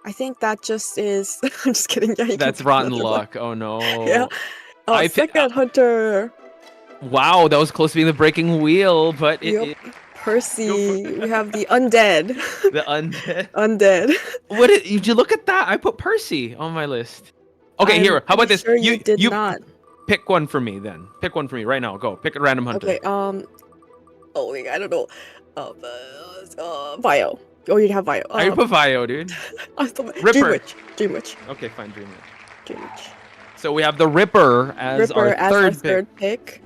I think that just is... I'm just kidding. Yeah, you can That's pick rotten another one. luck. Oh no. Yeah. I pi- Second hunter. Wow, that was close to being the breaking wheel, but Yep. Percy. We have the undead. the undead. Undead. Did you look at that? I put Percy on my list. Okay, I'm here. How about this? Sure you did not. Pick one for me then. Pick one for me right now. Go. Pick a random hunter. Okay, oh wait, I don't know. Vio. Oh, you have Vio. I put Vio, dude. Ripper. Dream Witch. Okay, fine. Dream Witch. Dream Witch. So we have the Ripper as Ripper our as third our pick. third pick.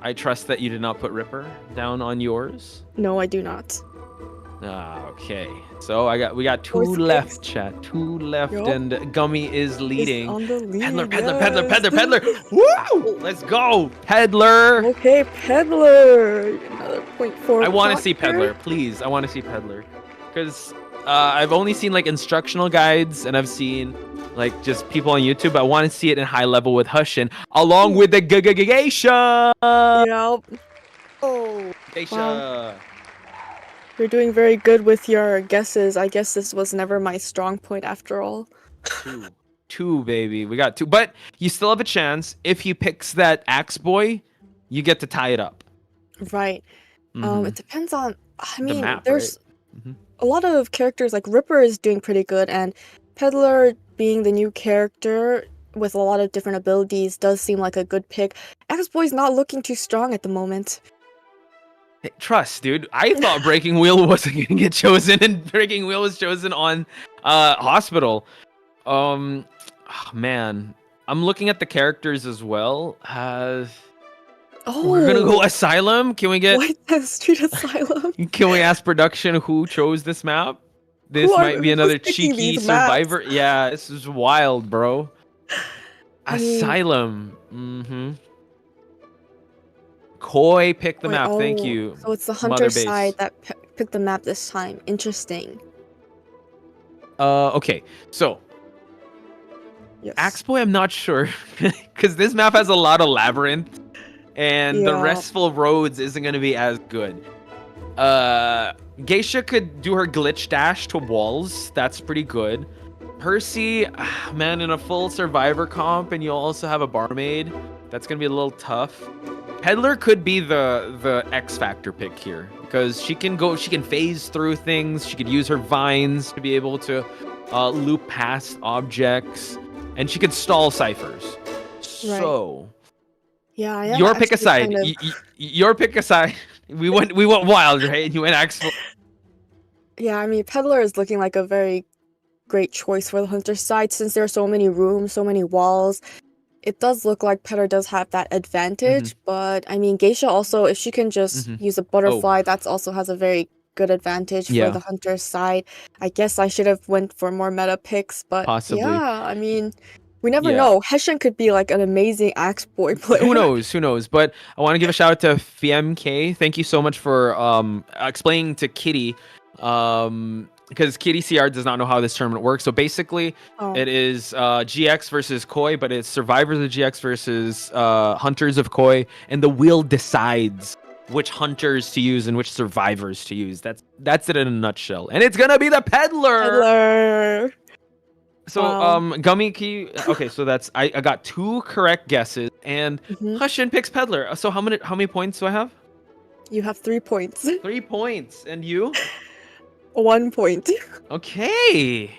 I trust that you did not put Ripper down on yours. No, I do not. Okay. So we got 2 Fourth left, picks. chat. 2 left, Yup. and Gummy is leading. On the lead, Peddler. yes. Woo! Let's go, Peddler. Okay, Peddler. Another point for. I want to see Proctor. Peddler, please. I want to see Peddler, because I've only seen like instructional guides, and I've seen like just people on YouTube. I want to see it in high level with Hushin, along with the Geisha. Yep. Oh. Geisha. Wow. You're doing very good with your guesses. I guess this was never my strong point after all. 2, baby. We got 2, but you still have a chance. If he picks that Axe Boy, you get to tie it up. Right. Mhm. It depends on. I The mean, map, there's right? Mhm. a lot of characters like Ripper is doing pretty good, and Peddler being the new character with a lot of different abilities does seem like a good pick. Axe Boy's not looking too strong at the moment. Hey, trust, dude. I thought Breaking Wheel wasn't gonna get chosen, and Breaking Wheel was chosen on Hospital. Oh, man, I'm looking at the characters as well. We're gonna go Asylum. Can we get? White Street Asylum. Can we ask production who chose this map? This might be another cheeky survivor. Yeah, this is wild, bro. Asylum. Koi picked the map. Thank you. So it's the hunter side that picked the map this time. Interesting. Okay. So Axe Boy, I'm not sure because this map has a lot of labyrinth, and the restful roads isn't going to be as good. Geisha could do her glitch dash to walls. That's pretty good. Percy, man, in a full survivor comp, and you'll also have a barmaid. That's going to be a little tough. Peddler could be the X Factor pick here because she can phase through things. She could use her vines to be able to loop past objects, and she could stall ciphers. So, your pick aside. Your pick aside. We went wild, right? You went X. Yeah, I mean, Peddler is looking like a very great choice for the hunter side since there are so many rooms, so many walls. It does look like Peddler does have that advantage, but I mean, Geisha also, if she can just use a butterfly, that also has a very good advantage for the hunter side. I guess I should have went for more meta picks, but possibly. Yeah, I mean, we never know. Hessian could be like an amazing Axe Boy player. Who knows? But I want to give a shout out to FMK. Thank you so much for explaining to Kitty, because Kitty CR does not know how this tournament works. So basically, it is GX versus Koi, but it's survivors of GX versus hunters of Koi, and the wheel decides which hunters to use and which survivors to use. That's it in a nutshell. And it's gonna be the Peddler. So Gummy Key. Okay, so that's I got 2 correct guesses, and Hushin picks Peddler. So how many points do I have? You have 3 points. 3 points, and you? 1 point. Okay.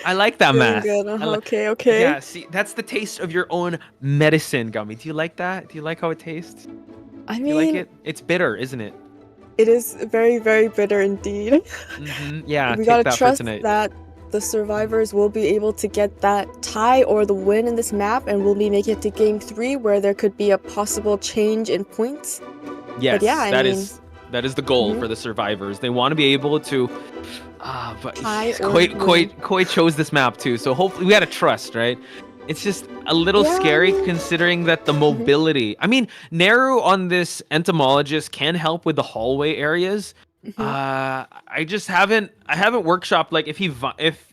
I like that math. Good. Okay. Yeah, see, that's the taste of your own medicine, Gummy. Do you like that? Do you like how it tastes? I mean, you like it? It's bitter, isn't it? It is very, very bitter indeed. Yeah, we take gotta that trust for tonight. that the survivors will be able to get that tie or the win in this map, and we'll be making it to game 3 where there could be a possible change in points. Yes, but yeah, that is the goal for the survivors. They want to be able to but Koi chose this map too, so hopefully we gotta trust, right? It's just a little scary considering that the mobility. I mean, Neru on this entomologist can help with the hallway areas. I just haven't workshopped like if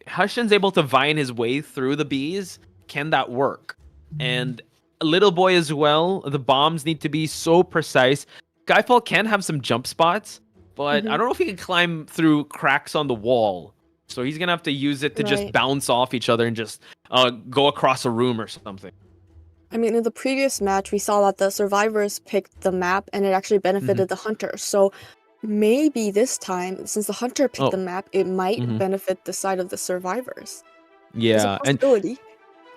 Hushin's able to vine his way through the bees, can that work? And Little Boy as well, the bombs need to be so precise. Skyfall can have some jump spots, but I don't know if he can climb through cracks on the wall. So he's gonna have to use it to just bounce off each other and just go across a room or something. I mean, in the previous match, we saw that the survivors picked the map and it actually benefited the hunter. So maybe this time, since the hunter picked the map, it might benefit the side of the survivors. Yeah, and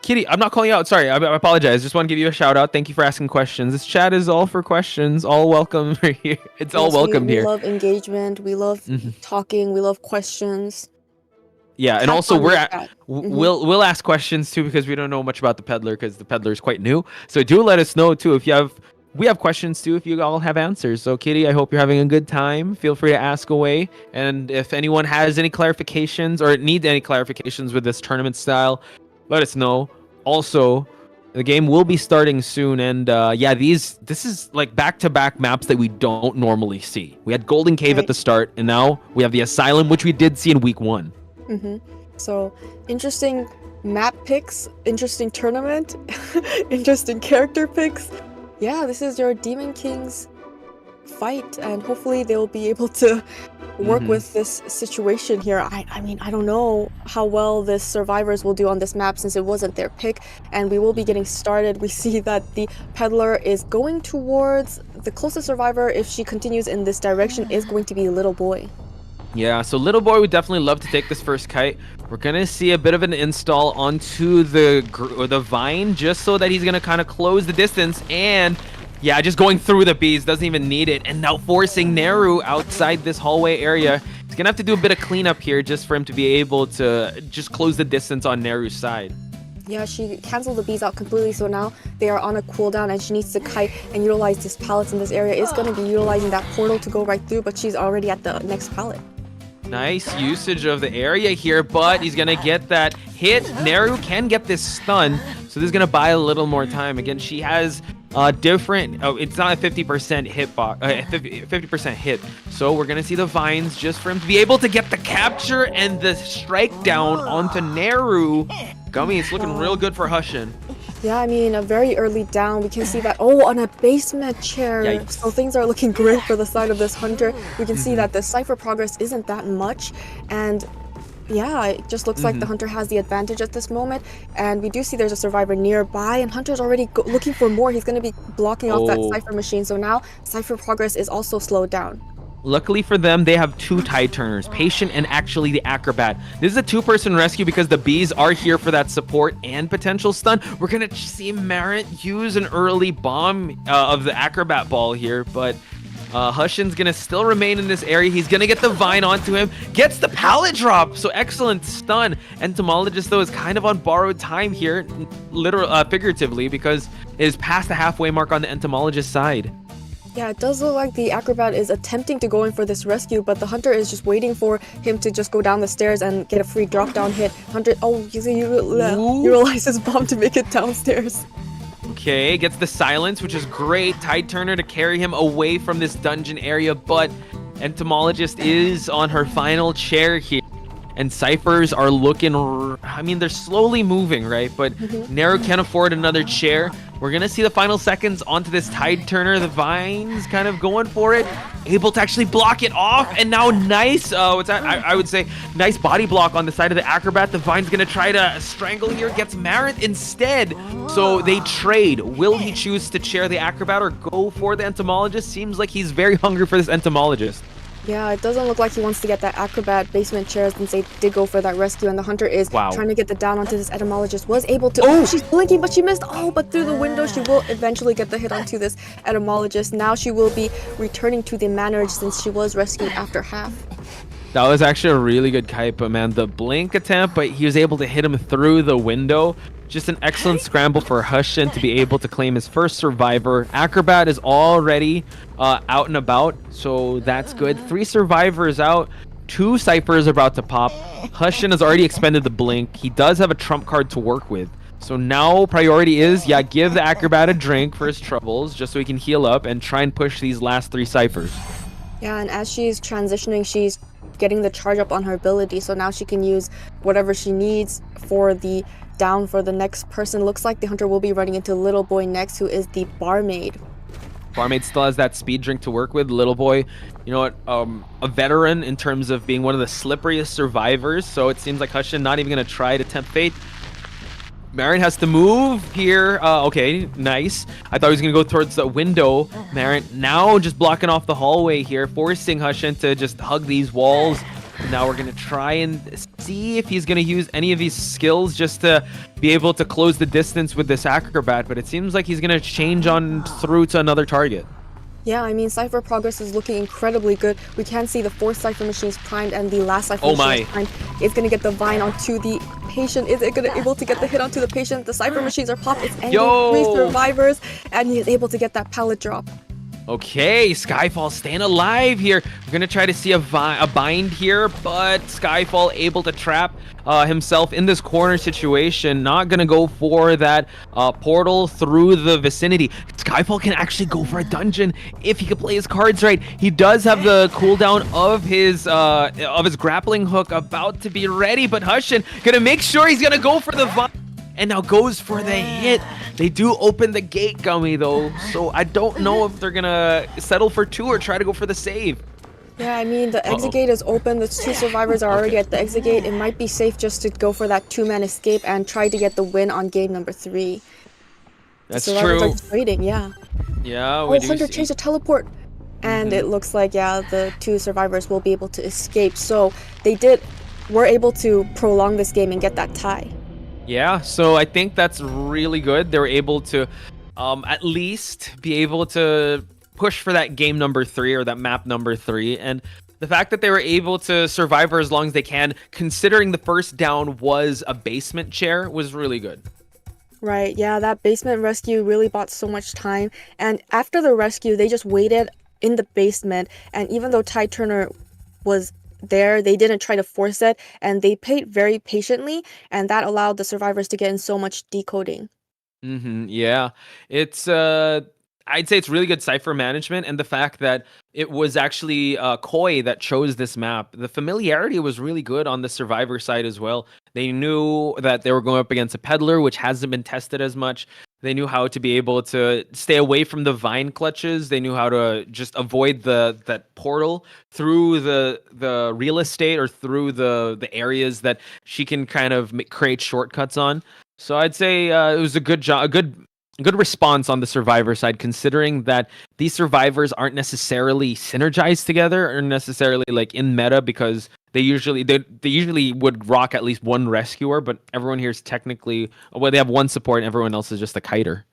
Kitty, I'm not calling you out. Sorry, I apologize. Just want to give you a shout out. Thank you for asking questions. This chat is all for questions. All welcome here. It's all welcomed here. We love engagement. We love talking. We love questions. Yeah, and also we'll ask questions too because we don't know much about the Peddler because the Peddler is quite new. So do let us know too if you have. We have questions too if you all have answers. So Kitty, I hope you're having a good time. Feel free to ask away. And if anyone has any clarifications or needs any clarifications with this tournament style, let us know. Also, the game will be starting soon, and this is like back-to-back maps that we don't normally see. We had Golden Cave at the start, and now we have the Asylum, which we did see in week 1. So interesting map picks, interesting tournament, interesting character picks. Yeah, this is your Demon Kings fight, and hopefully they'll be able to work with this situation here. I mean, I don't know how well the survivors will do on this map since it wasn't their pick, and we will be getting started. We see that the Peddler is going towards the closest survivor, if she continues in this direction, is going to be Little Boy. Yeah, so Little Boy would definitely love to take this first kite. We're gonna see a bit of an install onto the vine just so that he's gonna kind of close the distance, and Yeah, just going through the bees, doesn't even need it. And now forcing Neru outside this hallway area. He's going to have to do a bit of cleanup here just for him to be able to just close the distance on Neru's side. Yeah, she canceled the bees out completely, so now they are on a cooldown and she needs to kite and utilize this pallets in this area. Is going to be utilizing that portal to go right through, but she's already at the next pallet. Nice usage of the area here, but he's going to get that hit. Neru can get this stun, so this is going to buy a little more time. Again, she has different... Oh, it's not a 50% hit box, 50% hit. So we're going to see the vines just for him to be able to get the capture and the strike down onto Neru. Gummy, it's looking real good for Hushin. Yeah, I mean, a very early down. We can see that, on a basement chair. Yikes. So things are looking great for the side of this hunter. We can see that the cipher progress isn't that much. And yeah, it just looks like the hunter has the advantage at this moment. And we do see there's a survivor nearby, and hunter's already looking for more. He's going to be blocking off that cipher machine. So now cipher progress is also slowed down. Luckily for them, they have two tide turners, Patient and actually the Acrobat. This is a two-person rescue because the bees are here for that support and potential stun. We're going to see Marin use an early bomb of the Acrobat ball here, but Hushin's going to still remain in this area. He's going to get the vine onto him, gets the pallet drop, so excellent stun. Entomologist, though, is kind of on borrowed time here, figuratively, because it is past the halfway mark on the Entomologist side. Yeah, it does look like the Acrobat is attempting to go in for this rescue, but the hunter is just waiting for him to just go down the stairs and get a free drop down hit. Hunter, utilize his bomb to make it downstairs. Okay, gets the silence, which is great. Tide Turner to carry him away from this dungeon area, but Entomologist is on her final chair here. And ciphers are looking, I mean, they're slowly moving, right? But Neru can't afford another chair. We're going to see the final seconds onto this Tide Turner. The Vine's kind of going for it. Able to actually block it off. And now nice, I would say, nice body block on the side of the Acrobat. The Vine's going to try to strangle here. Gets Marin instead. So they trade. Will he choose to chair the Acrobat or go for the Entomologist? Seems like he's very hungry for this Entomologist. Yeah, it doesn't look like he wants to get that Acrobat basement chair since they did go for that rescue, and the hunter is trying to get the down onto this Etymologist. Was able to... Oh, she's blinking, but she missed. Oh, but through the window, she will eventually get the hit onto this Etymologist. Now she will be returning to the manor since she was rescued after half. That was actually a really good kite, but man, the blink attempt, but he was able to hit him through the window. Just an excellent scramble for Hushin to be able to claim his first survivor. Acrobat is already out and about, so that's good. 3 survivors out. 2 ciphers about to pop. Hushin has already expended the blink. He does have a trump card to work with. So now priority is, give the Acrobat a drink for his troubles, just so he can heal up and try and push these last 3 ciphers. Yeah, and as she's transitioning, she's getting the charge up on her ability, so now she can use whatever she needs for the down for the next person. Looks like the hunter will be running into Little Boy next, who is the barmaid. Barmaid still has that speed drink to work with. Little Boy, you know what, a veteran in terms of being one of the slipperiest survivors, so it seems like Hushin not even going to try to tempt fate. Marin has to move here. Okay, nice. I thought he was going to go towards the window. Marin now just blocking off the hallway here, forcing Hushin to just hug these walls. Now we're going to try and see if he's going to use any of these skills just to be able to close the distance with this Acrobat, but it seems like he's going to change on through to another target. Yeah, I mean, cipher progress is looking incredibly good. We can see the 4th cipher machines primed, and the last cipher machine primed is going to get the vine onto the patient. Is it going to able to get the hit onto the patient? The cipher machines are popped. It's ending 3 survivors, and he is able to get that pallet drop. Okay, Skyfall staying alive here. We're going to try to see a bind here, but Skyfall able to trap himself in this corner situation. Not going to go for that portal through the vicinity. Skyfall can actually go for a dungeon if he can play his cards right. He does have the cooldown of his grappling hook about to be ready, but Hushin going to make sure he's going to go for the vine. And now goes for the hit. They do open the gate, Gummy, though. So I don't know if they're going to settle for 2 or try to go for the save. Yeah, I mean, the exit gate is open. The 2 survivors are already at the exit gate. It might be safe just to go for that 2-man escape and try to get the win on game number 3. That's the survivors true. are just waiting, yeah. Yeah, we do Hunter see. changed the teleport. And it looks like, the 2 survivors will be able to escape. So they were able to prolong this game and get that tie. Yeah, so I think that's really good. They were able to at least be able to push for that game number 3 or that map number 3. And the fact that they were able to survive for as long as they can, considering the first down was a basement chair, was really good. Right, yeah, that basement rescue really bought so much time. And after the rescue, they just waited in the basement. And even though Ty Turner was there, they didn't try to force it. And they paid very patiently. And that allowed the survivors to get in so much decoding. Yeah, it's I'd say it's really good cipher management, and the fact that it was actually Koi that chose this map. The familiarity was really good on the survivor side as well. They knew that they were going up against a peddler, which hasn't been tested as much. They knew how to be able to stay away from the vine clutches. They knew how to just avoid that portal through the real estate or through the areas that she can kind of create shortcuts on. So I'd say it was a good job, a good response on the survivor side, considering that these survivors aren't necessarily synergized together or necessarily like in meta, because they usually would rock at least one rescuer, but everyone here is technically, well, they have one support and everyone else is just a kiter.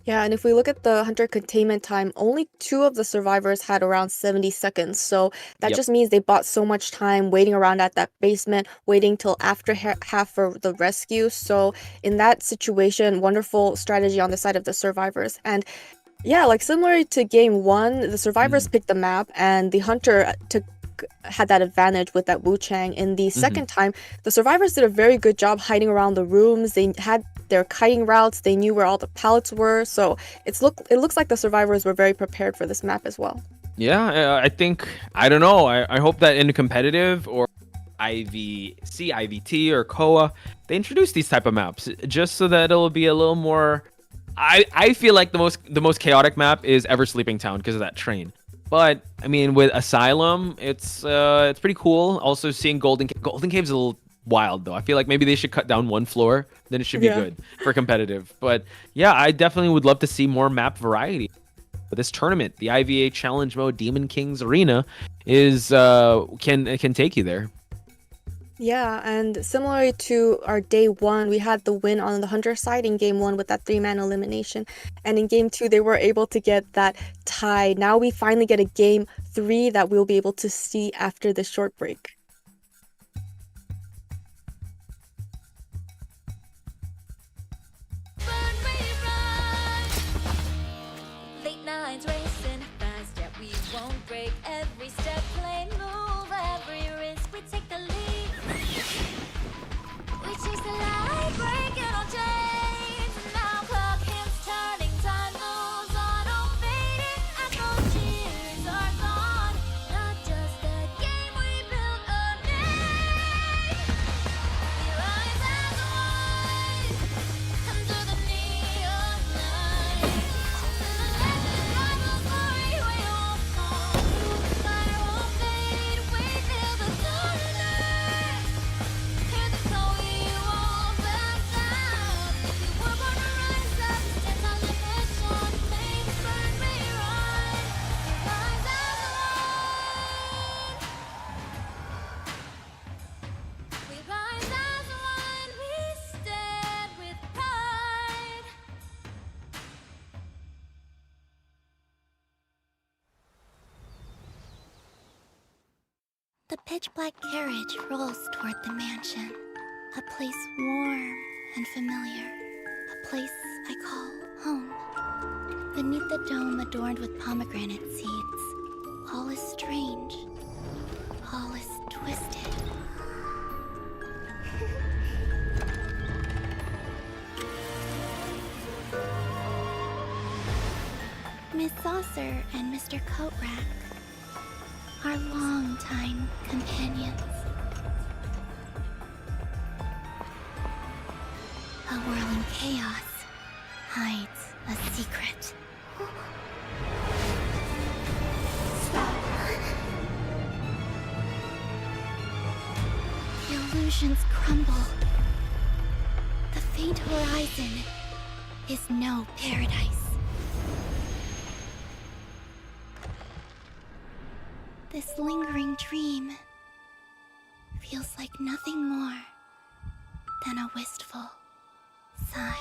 Yeah, and if we look at the hunter containment time, only 2 of the survivors had around 70 seconds. So that Yep. just means they bought so much time waiting around at that basement, waiting till after half for the rescue. So in that situation, wonderful strategy on the side of the survivors. And yeah, like similar to game 1, the survivors picked the map and the hunter had that advantage with that Wu Chang. In the second time, the survivors did a very good job hiding around the rooms. They had their kiting routes. They knew where all the pallets were. So it looks like the survivors were very prepared for this map as well. Yeah, I think, I don't know. I hope that in competitive or IVC, IVT, or KOA, they introduce these type of maps just so that it'll be a little more. I feel like the most chaotic map is Ever Sleeping Town because of that train. But I mean, with Asylum, it's pretty cool. Also, seeing Golden Cave's a little wild though. I feel like maybe they should cut down one floor, then it should be good for competitive. But yeah, I definitely would love to see more map variety. But this tournament, the IVA Challenge Mode Demon Kings Arena, is can take you there. Yeah, and similarly to our day 1, we had the win on the hunter side in game 1 with that 3-man elimination. And in game 2, they were able to get that tie. Now we finally get a game 3 that we'll be able to see after this short break. Late nights racing fast, yet we won't break. Every step, play move, every risk, we take the lead. We chase the light, breaking all chains. Now clock hands turning, time moves on, all fading. Echo cheers are gone. Not just a game, we built a name. We rise as one under the neon light. The legend rivals glory, we won't fall. Fire won't fade, we feel the thunder. Hear the call, we won't back down. We were born to rise up, stand on the mission. Flames burn, we rise. We rise as one. We rise as one. We stand with pride. The pitch-black carriage rolls toward the mansion. A place warm and familiar. A place I call home. Beneath the dome adorned with pomegranate seeds, all is strange. All is twisted. Miss Saucer and Mr. Coatrack are longtime companions. A whirling chaos hides a secret. Illusions crumble. The faint horizon is no paradise. This lingering dream feels like nothing more than a wistful sigh.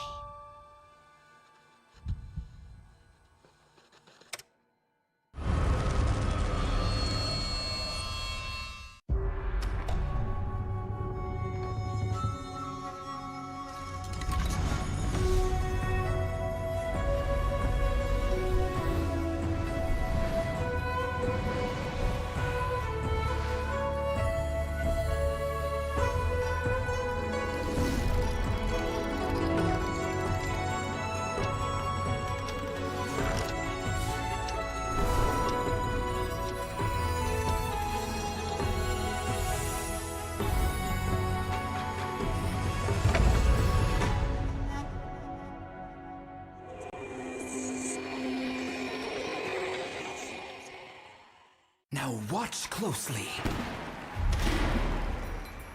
Watch closely.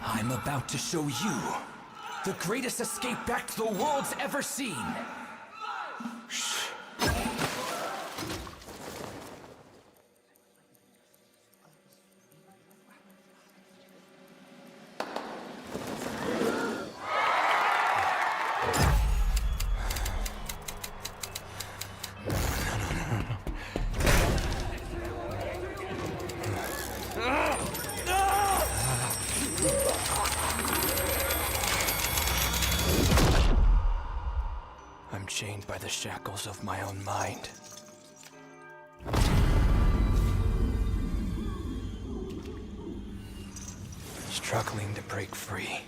I'm about to show you the greatest escape act the world's ever seen. I'm chained by the shackles of my own mind. Struggling to break free.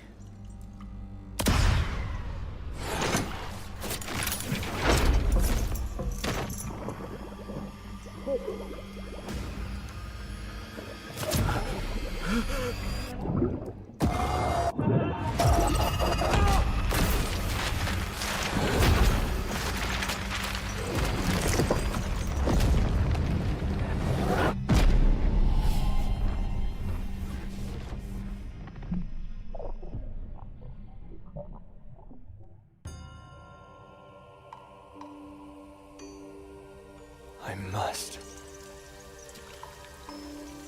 I must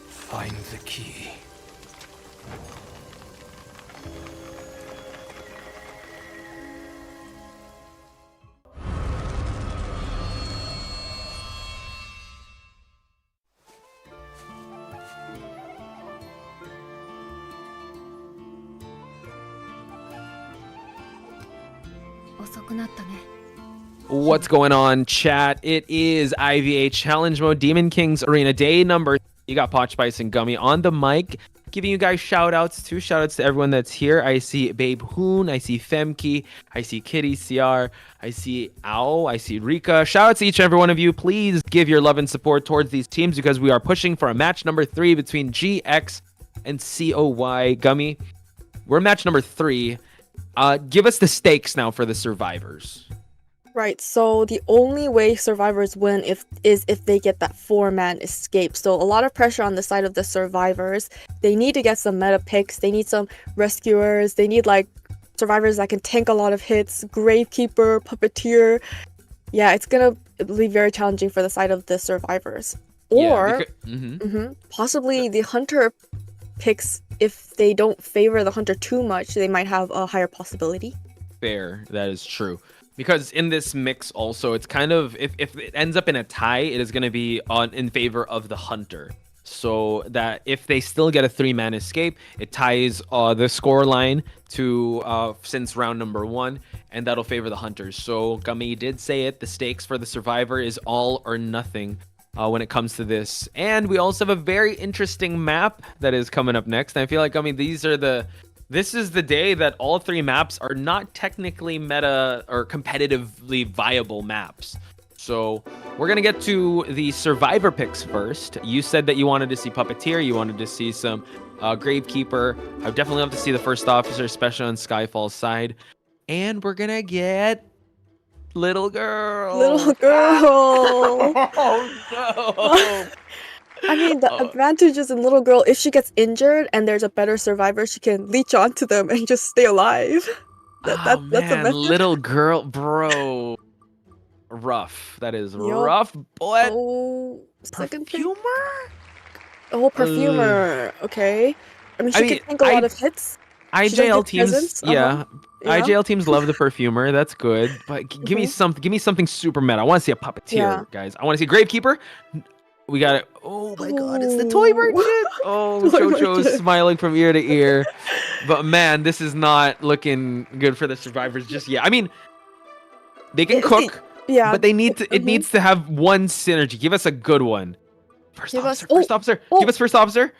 find the key. What's going on, chat? It is IVA Challenge Mode, Demon Kings Arena, day number. You got Pot Spice and Gummy on the mic, giving you guys shout-outs. 2 shout-outs to everyone that's here. I see Babe Hoon, I see Femke, I see Kitty CR, I see Ow, I see Rika. Shout-outs to each and every one of you. Please give your love and support towards these teams because we are pushing for a match number 3 between GX and COY. Gummy, we're match number 3. Give us the stakes now for the survivors. Right, so the only way survivors win is if they get that 4-man escape. So a lot of pressure on the side of the survivors. They need to get some meta picks. They need some rescuers. They need like survivors that can tank a lot of hits. Gravekeeper, Puppeteer. Yeah, it's gonna be very challenging for the side of the survivors. Or possibly the hunter picks, if they don't favor the hunter too much, they might have a higher possibility. Fair, that is true. Because in this mix also, it's kind of, if it ends up in a tie, it is going to be in favor of the hunter. So that if they still get a 3-man escape, it ties the score line to since round number 1, and that'll favor the hunters. So Gummy did say it, the stakes for the survivor is all or nothing when it comes to this. And we also have a very interesting map that is coming up next. And I feel like, this is the day that all 3 maps are not technically meta or competitively viable maps. So we're going to get to the survivor picks first. You said that you wanted to see Puppeteer. You wanted to see some Gravekeeper. I would definitely love to see the first officer, especially on Skyfall's side. And we're going to get Little Girl. Little Girl! Oh, no! I mean, the advantage is in Little Girl, if she gets injured and there's a better survivor, she can leech onto them and just stay alive. That's a method. Little Girl, bro. Rough. That is rough, but... Oh, second pick? Perfumer? Oh, Perfumer. Okay. I mean, she can tank a lot of hits. IJL teams, IJL teams love the Perfumer. That's good. But give me something super meta. I want to see a Puppeteer, guys. I want to see Gravekeeper. We got it. Oh my god, it's the toy merchant. Oh, Chocho's smiling from ear to ear. But man, this is not looking good for the survivors just yet. I mean, they can cook, but they need to. It needs to have one synergy. Give us a good one. First officer. Give us first officer.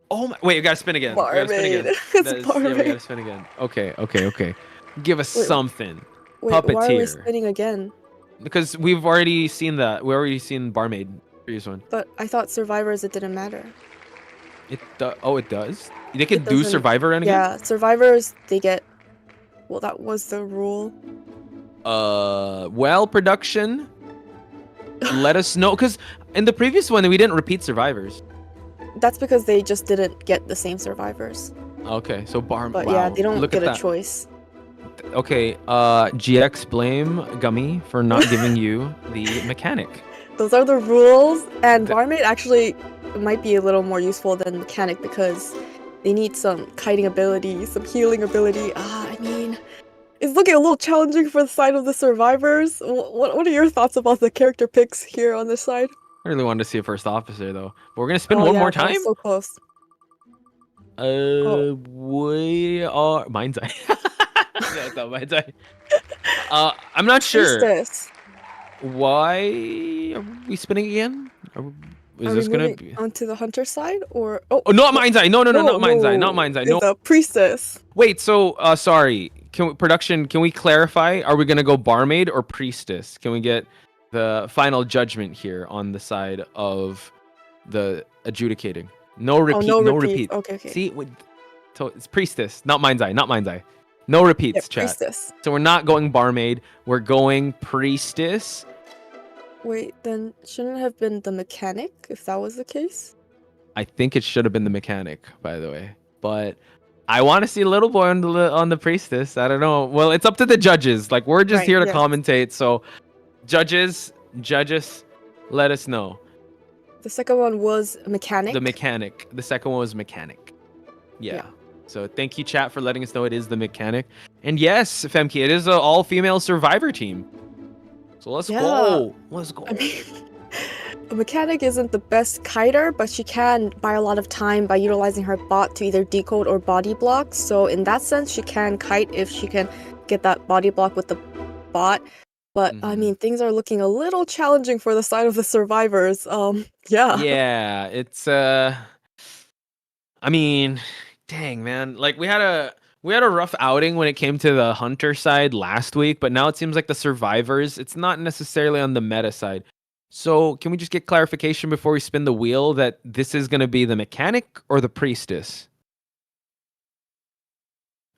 Oh my! Wait, we gotta spin again. We gotta spin again. We gotta spin again. Okay. Give us something. Wait, Puppeteer. Why are we spinning again? Because we've already seen that. We already seen Barmaid. One. But I thought survivors, it didn't matter. It does. They can do survivor and yeah, survivors they get. Well, that was the rule. Well, production. Let us know, because in the previous one we didn't repeat survivors. that's because they just didn't get the same survivors. Okay, so But wow, yeah, they don't look get at a that. choice. Okay, GX blame Gummy for not giving you the mechanic. Those are the rules, and The- Barmaid actually might be a little more useful than Mechanic because they need some kiting ability, some healing ability. I mean, it's looking a little challenging for the side of the survivors. What are your thoughts about the character picks here on this side? I really wanted to see a first officer though. But we're gonna spin Oh one yeah, more that was time. so close. Oh. We are Mind's Eye. No, it's not Mind's Eye. I'm not sure. Priestess. Why are we spinning again? Is Are we this gonna moving be? onto the hunter side or oh Oh, not Mind's Eye. No, not Mind's Eye. Not no, Mind's Eye. it's No. a priestess. Wait. So, sorry. Production? Can we clarify? Are we gonna go barmaid or priestess? Can we get the final judgment here on the side of the adjudicating? No repeat. no no repeat. repeat. Okay. See, so it's priestess, not Mind's Eye. Not Mind's Eye. No repeats, Yeah, chat. priestess. So we're not going barmaid. We're going priestess. Wait, then shouldn't it have been the mechanic if that was the case? I think it should have been the mechanic, by the way. But I want to see little boy on the priestess. I don't know. Well, it's up to the judges. Like we're just Right, here to yes. commentate. So, judges, let us know. The second one was mechanic. The mechanic. The second one was mechanic. Yeah. So thank you, chat, for letting us know it is the mechanic. And yes, Femke, it is an all-female survivor team. So let's go. Let's go. I mean, a mechanic isn't the best kiter, but she can buy a lot of time by utilizing her bot to either decode or body block. So in that sense, she can kite if she can get that body block with the bot. But I mean, things are looking a little challenging for the side of the survivors. Yeah. Yeah, it's I mean, dang man, like we had a rough outing when it came to the hunter side last week, but now it seems like the survivors, it's not necessarily on the meta side. So can we just get clarification before we spin the wheel that this is going to be the mechanic or the priestess?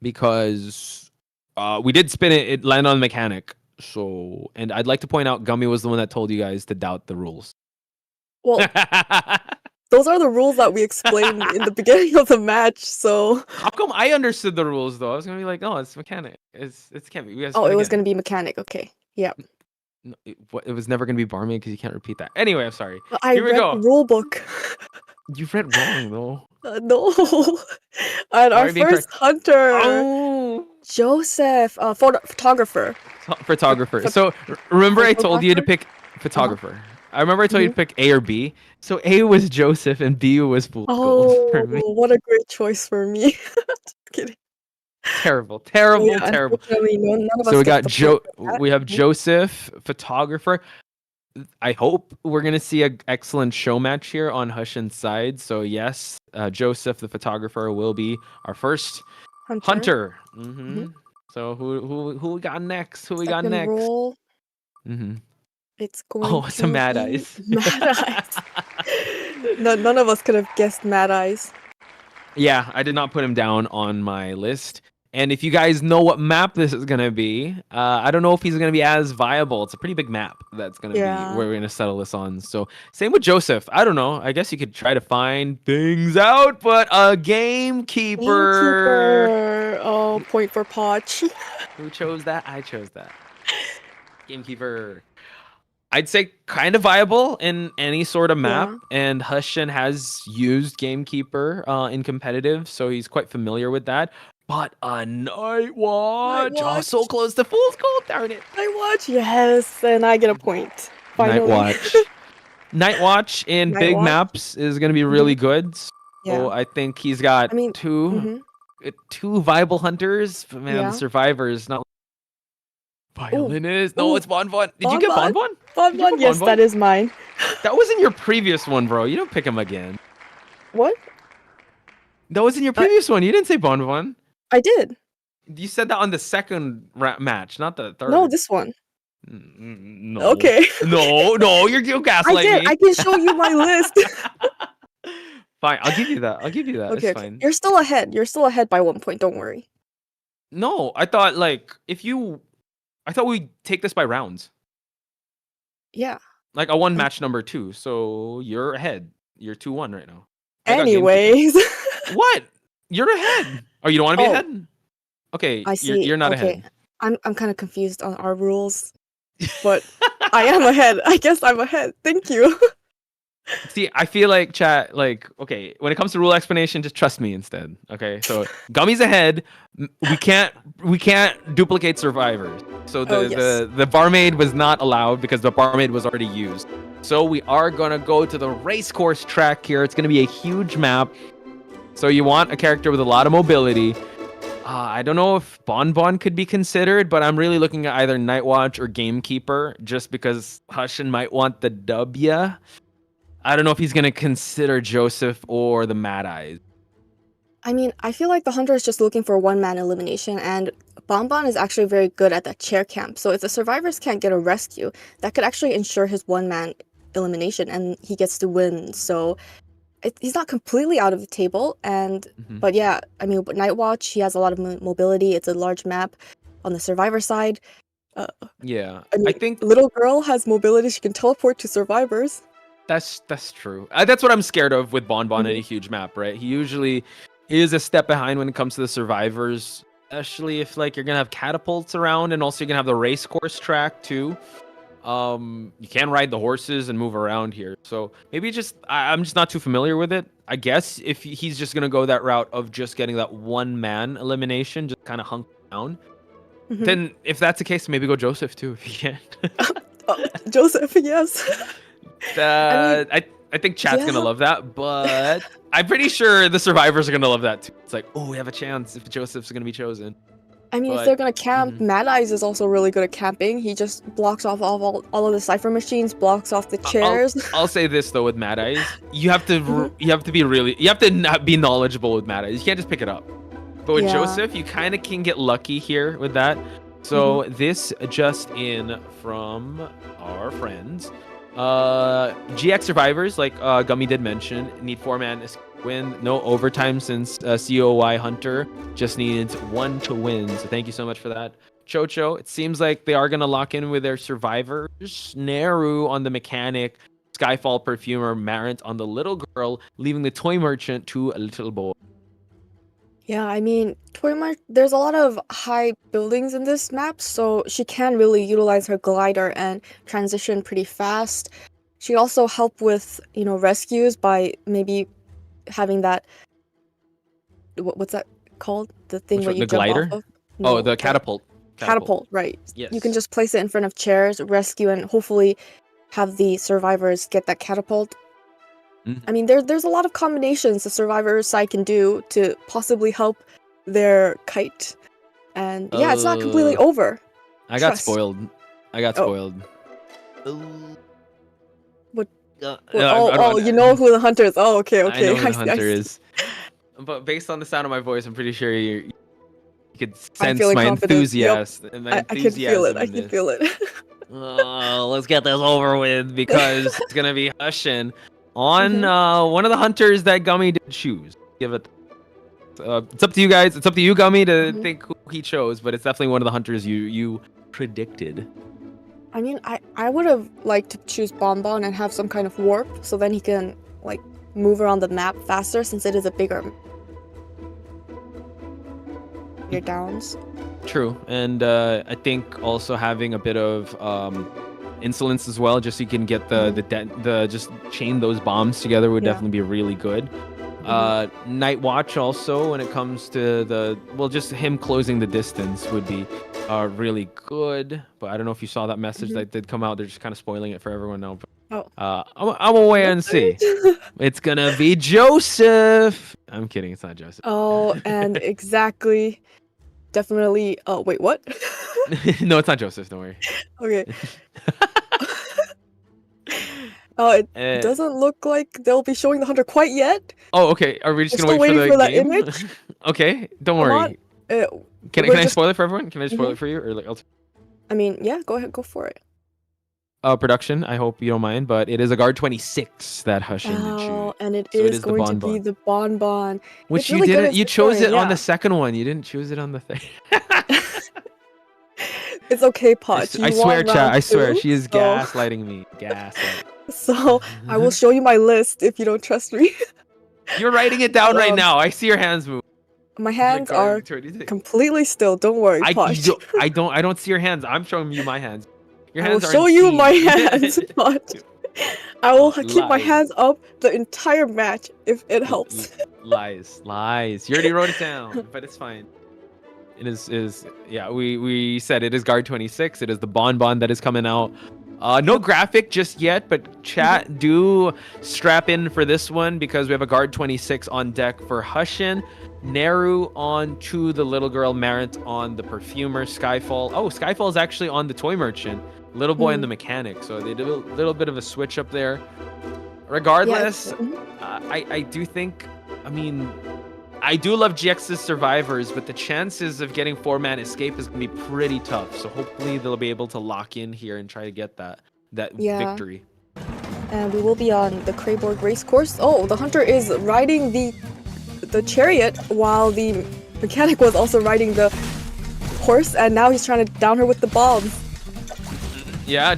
Because we did spin it, it landed on the mechanic. So, and I'd like to point out Gummy was the one that told you guys to doubt the rules. Well, those are the rules that we explained in the beginning of the match. So. How come I understood the rules though? I was gonna be like, oh, it's mechanic. It's can't be. Oh, it was gonna be mechanic. Okay. Yeah. No, it was never gonna be barmaid because you can't repeat that. Anyway, I'm sorry. But I Here we read go. the rule book. You read wrong though. No. And our Alright, being first hunter, Oh, Joseph, photographer. photographer. Phot- So remember, I told you to photographer? pick photographer. I remember I told you to pick A or B. So A was Joseph and B was Fool's Gold for me. Oh, what a great choice for me. Just kidding. Terrible. Unfortunately, none of us So we get got the point for that. we have Joseph, photographer. I hope we're gonna see an excellent show match here on Hushin's side. So yes, Joseph, the photographer, will be our first hunter. So who we got next? Who we got Second next? roll, Mm-hmm. it's going Oh, it's a to Mad be Eyes. Mad Eyes. None of us could have guessed Mad Eyes. Yeah, I did not put him down on my list. And if you guys know what map this is gonna be, I don't know if he's gonna be as viable. It's a pretty big map that's gonna be where we're gonna settle this on. So same with Joseph. I don't know. I guess you could try to find things out, but a gamekeeper. Gamekeeper. Oh, point for Poch. Who chose that? I chose that. Gamekeeper. I'd say kind of viable in any sort of map, and Hushin has used Gamekeeper in competitive, so he's quite familiar with that. But a Night Watch! Oh, so close to Fool's Gold, darn it! Night Watch, yes, and I get a point. Finally. Night Watch. Night Watch in big maps is going to be really good. So I think he's got two viable hunters. But man, the survivors not. Violinist. No, it's Bon Bon. Did you get Bon Bon? Bon Bon, yes, that is mine. That was in your previous one, bro. You don't pick him again. What? That was in your previous one. You didn't say Bon Bon. I did. You said that on the second match, not the third. No, this one. No. Okay. No, you're gaslighting me. I can show you my list. Fine, I'll give you that. Okay, It's fine. You're still ahead. You're still ahead by 1 point. Don't worry. No, I thought we take this by rounds. Yeah. Like I won match number 2, so you're ahead. You're 2-1 right now. I got gamekeeper. Anyways. What? You're ahead. Oh, you don't want to be Oh, ahead? Okay, I see. you're not Okay. ahead. I'm kind of confused on our rules, but I am ahead. I guess I'm ahead. Thank you. See, I feel like chat, like, okay, when it comes to rule explanation, just trust me instead. Okay, so Gummy's ahead. We can't duplicate survivors. So Oh, yes. the barmaid was not allowed because the barmaid was already used. So we are gonna go to the race course track here. It's gonna be a huge map. So you want a character with a lot of mobility. I don't know if Bonbon could be considered, but I'm really looking at either Nightwatch or Gamekeeper, just because Hushin might want the W. I don't know if he's gonna consider Joseph or the Mad Eyes. I mean, I feel like the hunter is just looking for one-man elimination, and Bonbon is actually very good at that chair camp. So if the survivors can't get a rescue, that could actually ensure his one-man elimination, and he gets to win. So he's not completely out of the table. And but yeah, I mean, Nightwatch, he has a lot of mobility. It's a large map. On the survivor side, Yeah, I mean, I think little girl has mobility. She can teleport to survivors. that's true. That's what I'm scared of with Bonbon in a huge map, right? He usually is a step behind when it comes to the survivors, especially if like you're gonna have catapults around, and also you're gonna have the race course track too. You can ride the horses and move around here, so maybe just I'm just not too familiar with it. I guess if he's just gonna go that route of just getting that one man elimination, just kind of hunk down, then if that's the case, maybe go Joseph too if you can. Oh, Joseph, yes. I think chat's gonna love that, but I'm pretty sure the survivors are gonna love that too. It's like, oh, we have a chance if Joseph's gonna be chosen. I mean, if they're gonna camp, Mad Eyes is also really good at camping. He just blocks off all of the cipher machines, blocks off the chairs. I'll say this though with Mad Eyes, you have to be knowledgeable with Mad Eyes. You can't just pick it up. But with Joseph, you kind of can get lucky here with that. So this just in from our friends. GX survivors, like Gummy did mention, need 4-man win. No overtime since COY Hunter just needs 1 to win. So thank you so much for that. Chocho, it seems like they are going to lock in with their survivors. Neru on the mechanic, Skyfall perfumer, Marant on the little girl, leaving the toy merchant to a little boy. Yeah, I mean, there's a lot of high buildings in this map, so she can really utilize her glider and transition pretty fast. She also help with, rescues by maybe having that, what's that called? The thing where you jump glider? off of? No, the catapult. Catapult, right. Yes. You can just place it in front of chairs, rescue, and hopefully have the survivors get that catapult. I mean, there's a lot of combinations the survivor side can do to possibly help their kite. And yeah, it's not completely over. I got spoiled. What? No, you know who the hunter is. Oh, okay. I know who the hunter is. But based on the sound of my voice, I'm pretty sure you could sense my enthusiasm. Yep. I can feel it. I can feel it. Let's get this over with because it's gonna be Hushin on one of the hunters that Gummy did choose. Give it. It's up to you guys. It's up to you, Gummy, to think who he chose. But it's definitely one of the hunters you predicted. I mean, I would have liked to choose Bonbon and have some kind of warp, so then he can move around the map faster since it is a bigger downs. True, and I think also having a bit of insolence as well, just so you can get the just chain those bombs together would definitely be really good. Night Watch also, when it comes to just him closing the distance would be really good. But I don't know if you saw that message that did come out. They're just kind of spoiling it for everyone now. But, I'm gonna wait and see. It's gonna be Joseph. I'm kidding. It's not Joseph. Oh, and exactly. Definitely. Oh, wait, what? No, it's not Joseph. Don't worry. Okay. It doesn't look like they'll be showing the hunter quite yet. Oh, okay. Are we just gonna wait for the game? Image? Okay, don't worry. Can I spoil it for everyone? Can I spoil it for you, or else? I mean, yeah. Go ahead. Go for it. Production. I hope you don't mind, but it is a guard 26 that Hushin did choose. Oh, and it is going to be the Bonbon. Which you didn't. You chose it on the second one. You didn't choose it on the third. It's okay, Pot. I swear, chat. I swear, she is gaslighting me. Gaslight. So I will show you my list if you don't trust me. You're writing it down right now. I see your hands move. My hands are Guard 26. completely still. Don't worry, Posh. I don't see your hands. I'm showing you my hands. Your I will hands are show you my hands, Posh. I will keep my Lies. hands up the entire match if it helps. Lies. You already wrote it down, but it's fine. It is yeah, we said it is guard 26. It is the bonbon that is coming out. No graphic just yet, but chat, do strap in for this one because we have a guard 26 on deck for Hushin, Neru on to the little girl, Marit on the perfumer, Skyfall. Oh, Skyfall is actually on the toy merchant, little boy and the mechanic. So they did a little bit of a switch up there. Regardless, I do think, I mean, I do love GX's survivors, but the chances of getting 4-man escape is going to be pretty tough. So hopefully they'll be able to lock in here and try to get that victory. And we will be on the Krayborg race course. Oh, the hunter is riding the chariot while the mechanic was also riding the horse, and now he's trying to down her with the bombs. Yeah,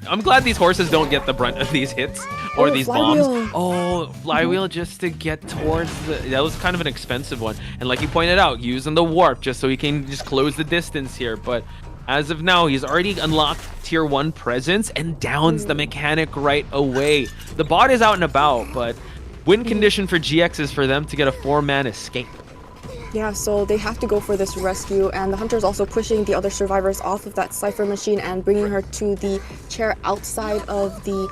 I'm glad these horses don't get the brunt of these hits or these flywheel. bombs. Oh, flywheel just to get towards that was kind of an expensive one. And like you pointed out, using the warp just so he can just close the distance here. But as of now, he's already unlocked tier 1 presence and downs the mechanic right away. The bot is out and about, but win condition for GX is for them to get a 4-man escape. Yeah, so they have to go for this rescue, and the hunter's also pushing the other survivors off of that cipher machine and bringing her to the chair outside of the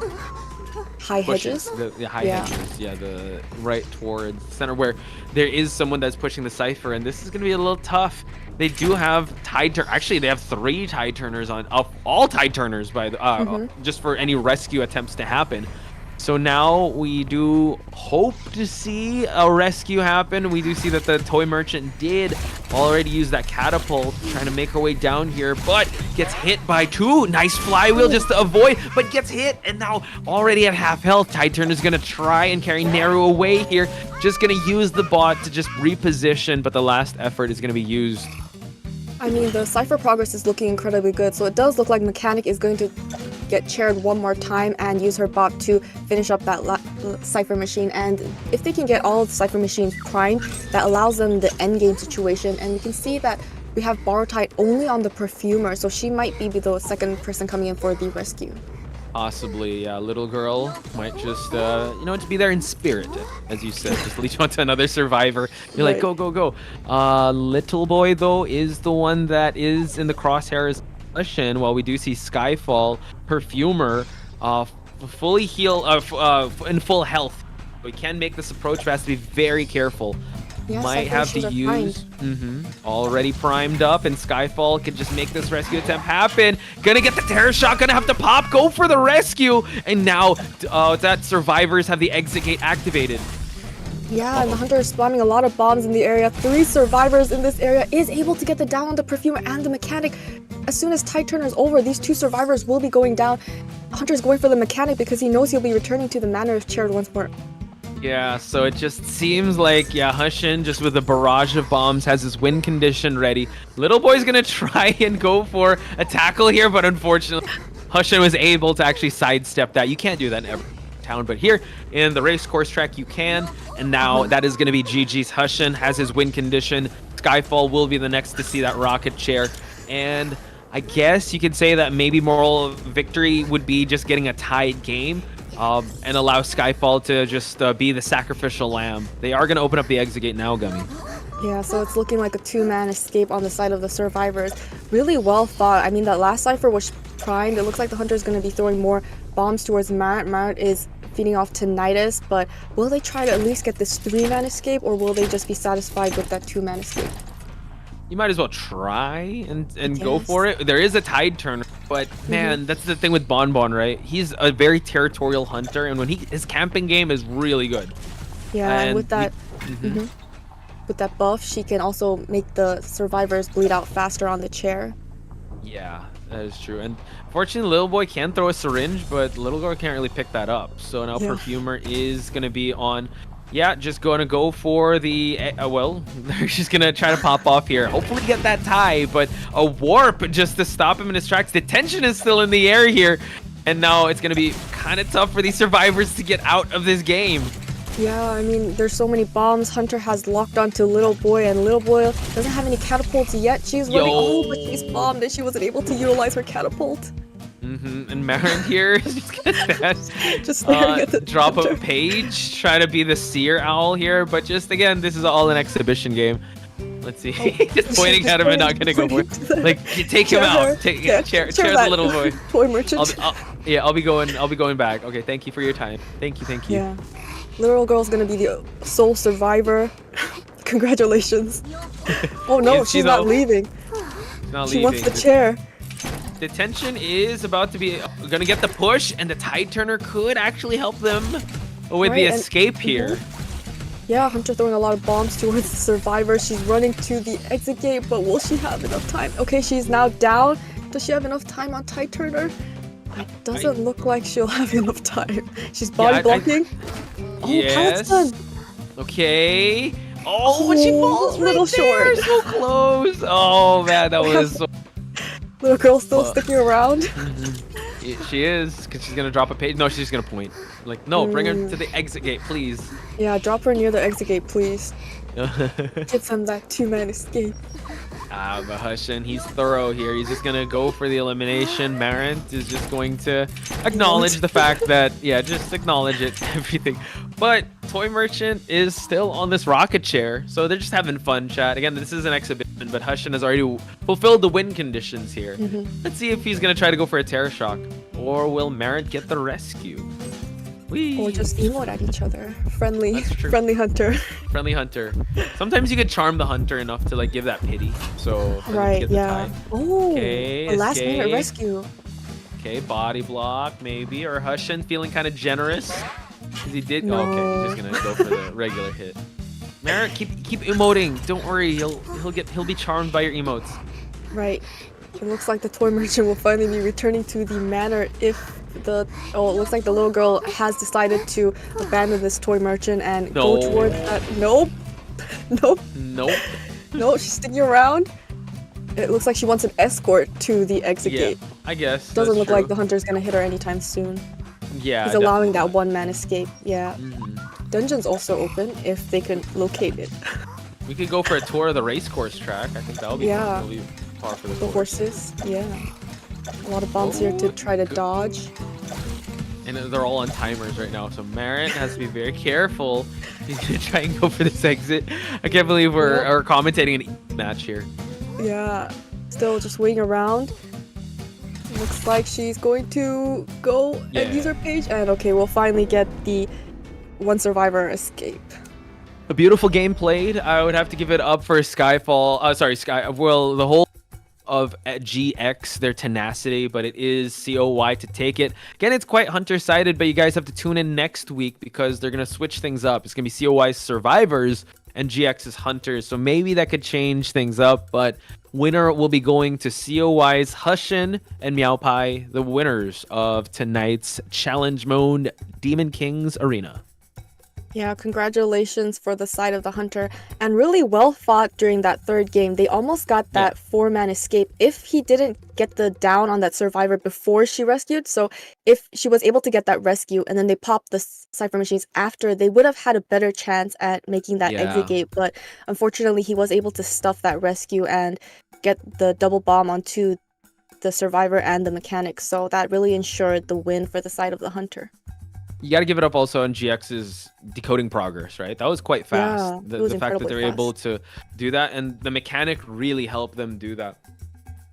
high hedges. The high hedges, yeah, the right towards the center where there is someone that's pushing the cipher, and this is going to be a little tough. They do have tide turn. Actually, they have 3 tide turners on all tide turners by the just for any rescue attempts to happen. So now we do hope to see a rescue happen. We do see that the toy merchant did already use that catapult trying to make her way down here, but gets hit by 2. Nice flywheel just to avoid, but gets hit, and now already at half health. Tide Turner's gonna try and carry Neru away here. Just gonna use the bot to just reposition, but the last effort is gonna be used. I mean, the cipher progress is looking incredibly good, so it does look like Mechanic is going to get chaired one more time and use her bot to finish up that cipher machine. And if they can get all of the cipher machines primed, that allows them the end game situation. And we can see that we have Borotite only on the perfumer, so she might be the second person coming in for the rescue. Possibly, yeah. Little girl might just, to be there in spirit, as you said. Just leech onto another survivor. You're like, go, go, go. Little boy, though, is the one that is in the crosshairs. While we do see Skyfall, perfumer, fully heal, in full health. We can make this approach, but has to be very careful. Yes, might have to use already primed up, and Skyfall could just make this rescue attempt happen. Gonna get the terror shot, gonna have to pop, go for the rescue, and now that survivors have the exit gate activated. Yeah, and the hunter is spamming a lot of bombs in the area. 3 survivors in this area is able to get the down on the perfumer and the mechanic. As soon as Tide Turner is over, these 2 survivors will be going down. Hunter's going for the mechanic because he knows he'll be returning to the manor if chaired once more. Yeah, so it just seems like, Hushin, just with a barrage of bombs, has his win condition ready. Little boy's gonna try and go for a tackle here, but unfortunately, Hushin was able to actually sidestep that. You can't do that in every town, but here in the race course track, you can. And now that is gonna be GG's. Hushin has his win condition. Skyfall will be the next to see that rocket chair. And I guess you could say that maybe moral victory would be just getting a tied game. And allow Skyfall to just be the sacrificial lamb. They are going to open up the exit gate now, Gummy. Yeah, so it's looking like a 2-man escape on the side of the survivors. Really well thought. I mean, that last cipher was primed. It looks like the hunter's going to be throwing more bombs towards Marit. Marit is feeding off Tinnitus, but will they try to at least get this 3-man escape, or will they just be satisfied with that 2-man escape? You might as well try and go for it. There is a tide turner, but man, that's the thing with Bonbon, right? He's a very territorial hunter, and when his camping game is really good. Yeah, and with that with that buff, she can also make the survivors bleed out faster on the chair. Yeah, that is true. And fortunately, Little Boy can throw a syringe, but Little Girl can't really pick that up. So now Perfumer is going to be on. Yeah, just going to go for the, they're just going to try to pop off here. Hopefully get that tie, but a warp just to stop him in his tracks. The tension is still in the air here, and now it's going to be kind of tough for these survivors to get out of this game. Yeah, I mean, there's so many bombs. Hunter has locked onto Little Boy, and Little Boy doesn't have any catapults yet. She's running. Oh, but she's bombed, and she wasn't able to utilize her catapult. And Marin here is just gonna Just staring at the drop Hunter. a page, try to be the seer owl here, but just again, this is all an exhibition game. Let's see. Just pointing at him and not gonna go for it. Like, take him out. Chair the little boy. Toy merchant. I'll be going back. Okay, thank you for your time. Thank you. Yeah. Little girl's gonna be the sole survivor. Congratulations. Oh no, she's not leaving. She wants the chair. The tension is about to be gonna get the push, and the tide turner could actually help them with the escape here. Yeah, Hunter throwing a lot of bombs towards the survivor. She's running to the exit gate, but will she have enough time? Okay, she's now down. Does she have enough time on tide turner? It doesn't look like she'll have enough time. She's body blocking. Yes. Pallet's done. Okay. Oh, but she falls right little there. short. So close. Oh man, that was so. Little girl still sticking around. She is, because she's gonna drop a page. No, she's just gonna point. Like, no, bring her to the exit gate, please. Yeah, drop her near the exit gate, please. Get some that 2-man escape. But Hushin, he's thorough here. He's just gonna go for the elimination. Marant is just going to acknowledge the fact that, just acknowledge it, everything. But Toy Merchant is still on this rocket chair, so they're just having fun, chat. Again, this is an exhibition, but Hushin has already fulfilled the win conditions here. Let's see if he's gonna try to go for a Terror Shock, or will Marant get the rescue? Or just emote at each other. Friendly hunter. Friendly hunter. Sometimes you could charm the hunter enough to like give that pity. So right, yeah. Oh, okay, a last minute rescue. Okay, body block maybe, or Hushin feeling kind of generous. Cause he did. No. Oh, okay, he's just gonna go for the regular hit. Merritt, keep emoting. Don't worry, he'll be charmed by your emotes. Right. It looks like the toy merchant will finally be returning to the manor if it looks like the little girl has decided to abandon this toy merchant and go towards that. Nope. No, she's sticking around. It looks like she wants an escort to the exit gate. I guess. Doesn't look like the hunter's gonna hit her anytime soon. Yeah. He's allowing that 1-man escape. Yeah. Dungeon's also open if they can locate it. We could go for a tour of the racecourse track. I think that'll be fun. That'll be far for the horses. Yeah. A lot of bombs here to try to dodge. And they're all on timers right now, so Marin has to be very careful. He's gonna try and go for this exit. I can't believe we're commentating an match here. Yeah. Still just waiting around. Looks like she's going to go and use her page. And okay, we'll finally get the one survivor escape. A beautiful game played. I would have to give it up for Skyfall. Well, the whole of GX, their tenacity, but it is COY to take it. Again, it's quite hunter-sided, but you guys have to tune in next week because they're going to switch things up. It's going to be COY's Survivors and GX's Hunters, so maybe that could change things up, but winner will be going to COY's Hushin and Meowpai, the winners of tonight's Challenge Mode Demon Kings Arena. Yeah, congratulations for the side of the hunter, and really well fought during that third game. They almost got that 4-man escape if he didn't get the down on that survivor before she rescued. So if she was able to get that rescue and then they popped the cipher machines after, they would have had a better chance at making that exit gate. But unfortunately, he was able to stuff that rescue and get the double bomb onto the survivor and the mechanic. So that really ensured the win for the side of the hunter. You got to give it up also on GX's decoding progress, right? That was quite fast. Yeah, the fact that they're able to do that, and the mechanic really helped them do that.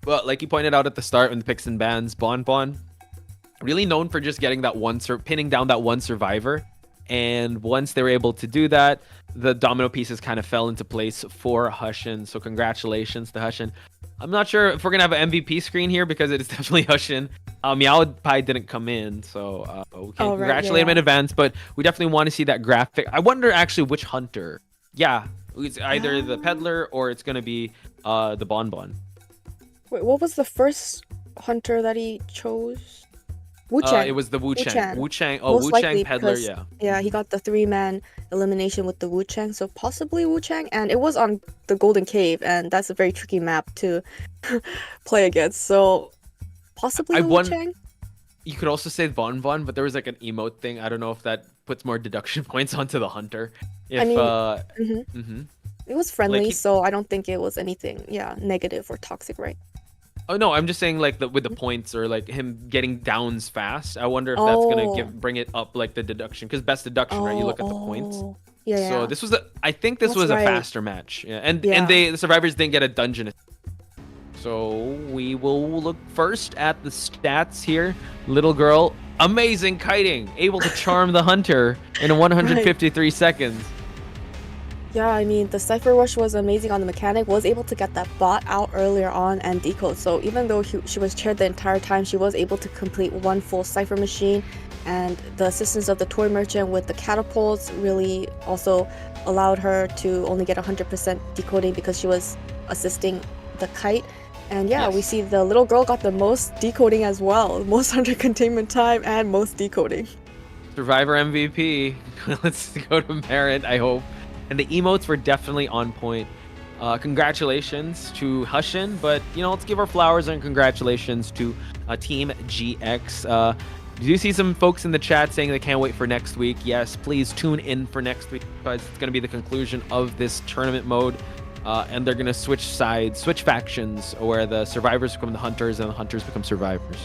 But like you pointed out at the start, when the picks and bans, Bon really known for just getting that pinning down that one survivor. And once they were able to do that, the domino pieces kind of fell into place for Hushin. So congratulations to Hushin. I'm not sure if we're going to have an MVP screen here because it is definitely Hushin. Meowpai didn't come in, so congratulate him in advance, but we definitely want to see that graphic. I wonder actually which hunter. Yeah, it's either the peddler or it's going to be the Bon. Wait, what was the first hunter that he chose? Wu Chang. It was the Wu Chang. Wu Chang. Oh, Wu Chang peddler, yeah. Yeah, he got the 3-man elimination with the Wu Chang, so possibly Wu Chang. And it was on the Golden Cave, and that's a very tricky map to play against. So possibly Wu Chang. You could also say Bon, but there was like an emote thing. I don't know if that puts more deduction points onto the hunter. If I mean, it was friendly, Like, so I don't think it was anything, negative or toxic, right? oh no, I'm just saying like with the points or like him getting downs fast. I wonder if that's gonna bring it up like the deduction, because best deduction, right? You look at the points. Yeah, So this was I think this That's was right. a faster match. Yeah, and Yeah. the survivors didn't get a dungeon. So we will look first at the stats here. Little girl, amazing kiting, able to charm the hunter in 153 seconds. Yeah, I mean, the Cypher Rush was amazing on the mechanic, was able to get that bot out earlier on and decode. So even though she was chaired the entire time, she was able to complete one full Cypher machine. And the assistance of the toy merchant with the catapults really also allowed her to only get 100% decoding because she was assisting the kite. And yeah, we see the little girl got the most decoding as well. Most hunter containment time and most decoding. Survivor MVP. Let's go to Merit, I hope. And the emotes were definitely on point. Congratulations to Hushin, but let's give our flowers and congratulations to Team GX. Do you see some folks in the chat saying they can't wait for next week? Yes, please tune in for next week, because it's going to be the conclusion of this tournament mode. And they're going to switch sides, switch factions, where the survivors become the hunters and the hunters become survivors.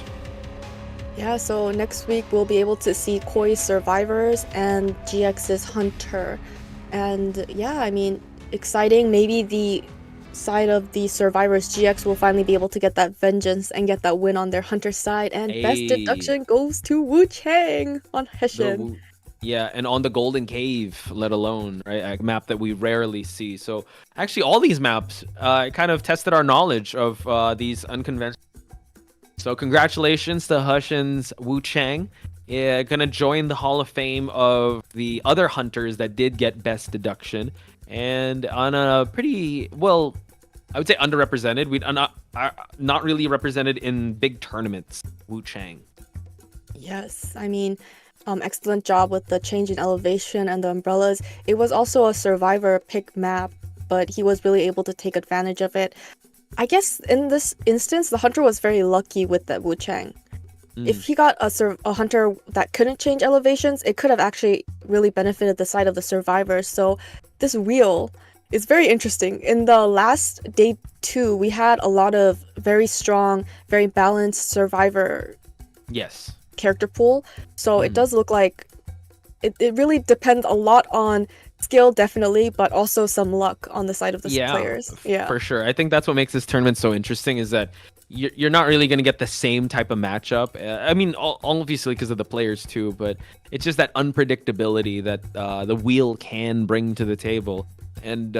Yeah, so next week we'll be able to see Koi's survivors and GX's hunter. And yeah, I mean, exciting. Maybe the side of the survivors, GX, will finally be able to get that vengeance and get that win on their hunter side. And best deduction goes to Wu Chang on Heshin. Yeah, and on the Golden Cave, let alone, right? A map that we rarely see. So actually, all these maps kind of tested our knowledge of these unconventional. So congratulations to Hushin's Wu Chang. Yeah, gonna join the Hall of Fame of the other hunters that did get best deduction, and on a pretty, well, I would say underrepresented. We not really represented in big tournaments. Wu Chang. Yes, I mean, excellent job with the change in elevation and the umbrellas. It was also a survivor pick map, but he was really able to take advantage of it. I guess in this instance, the hunter was very lucky with that Wu Chang. If he got a hunter that couldn't change elevations, it could have actually really benefited the side of the survivors. So this wheel is very interesting. In the last day 2, we had a lot of very strong, very balanced survivor character pool. So it does look like it really depends a lot on skill, definitely, but also some luck on the side of the players. Yeah, for sure. I think that's what makes this tournament so interesting, is that you're not really going to get the same type of matchup. I mean, obviously because of the players too, but it's just that unpredictability that the wheel can bring to the table. And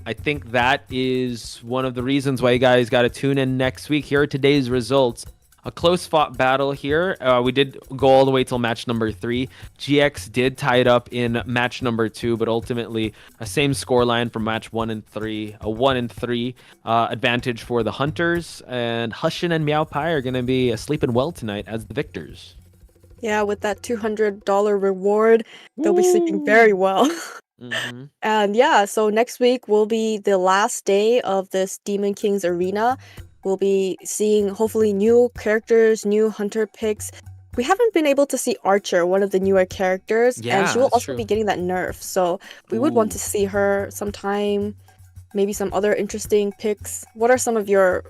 I think that is one of the reasons why you guys got to tune in next week. Here are today's results. A close fought battle here. We did go all the way till match number 3. GX did tie it up in match number 2, but ultimately a same scoreline from match 1 and 3. A 1-3 advantage for the hunters, and Hushin and Meow Pai are going to be sleeping well tonight as the victors. Yeah, with that $200 reward, they'll be sleeping very well. And yeah, so next week will be the last day of this Demon King's arena. We'll be seeing hopefully new characters, new hunter picks. We haven't been able to see Archer, one of the newer characters, and she will also be getting that nerf. So we would want to see her sometime, maybe some other interesting picks. What are some of your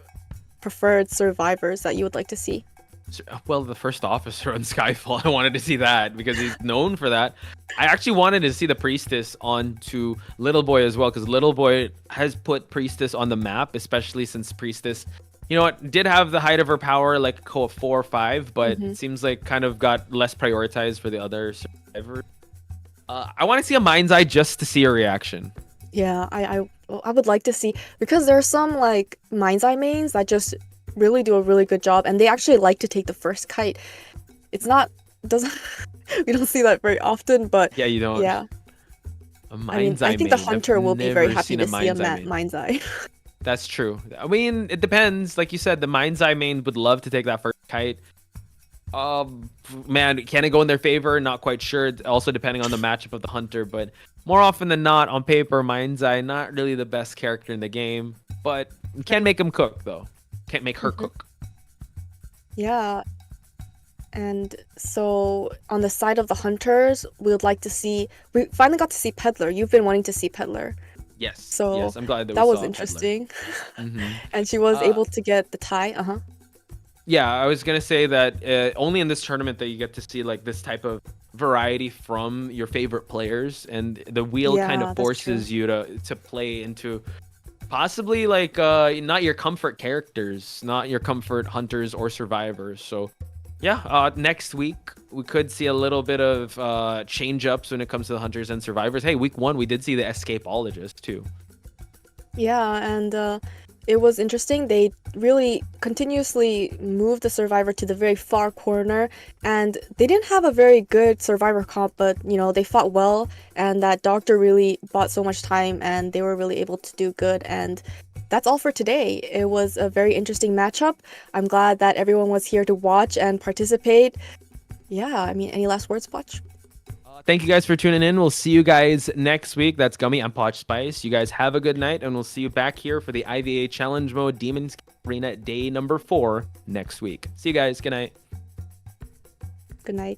preferred survivors that you would like to see? Well, the first officer on Skyfall, I wanted to see that because he's known for that. I actually wanted to see the Priestess onto Little Boy as well, because Little Boy has put Priestess on the map, especially since Priestess, did have the height of her power like a 4 or 5, but it seems like kind of got less prioritized for the other survivors. I want to see a Mind's Eye just to see a reaction. Yeah, I would like to see, because there are some like Mind's Eye mains that just really do a really good job, and they actually like to take the first kite. We don't see that very often, but yeah, you don't. Yeah, I think the hunter will be very happy to see a Mind's Eye. That's true. I mean, it depends. Like you said, the Mind's Eye main would love to take that first kite. Man, can it go in their favor? Not quite sure. Also depending on the matchup of the hunter, but more often than not, on paper, Mind's Eye not really the best character in the game, but you can make him cook though. Can't make her cook. Yeah. And so on the side of the hunters, we finally got to see Peddler. You've been wanting to see Peddler. Yes. So yes, I'm glad that that we was saw interesting. Mm-hmm. And she was able to get the tie. Yeah, I was gonna say that only in this tournament that you get to see like this type of variety from your favorite players, and the wheel kind Yeah, of that's forces true. you to play into possibly like not your comfort characters, not your comfort hunters or survivors. So yeah, next week we could see a little bit of change ups when it comes to the hunters and survivors. Hey, week 1 we did see the escapologist too. Yeah, and it was interesting. They really continuously moved the survivor to the very far corner, and they didn't have a very good survivor comp, but they fought well, and that doctor really bought so much time, and they were really able to do good. And that's all for today. It was a very interesting matchup. I'm glad that everyone was here to watch and participate. Yeah, I mean, any last words, Potch? Thank you guys for tuning in. We'll see you guys next week. That's Gummy. I'm Potch Spice. You guys have a good night, and we'll see you back here for the IVA Challenge Mode Demons Arena day number 4 next week. See you guys. Good night. Good night.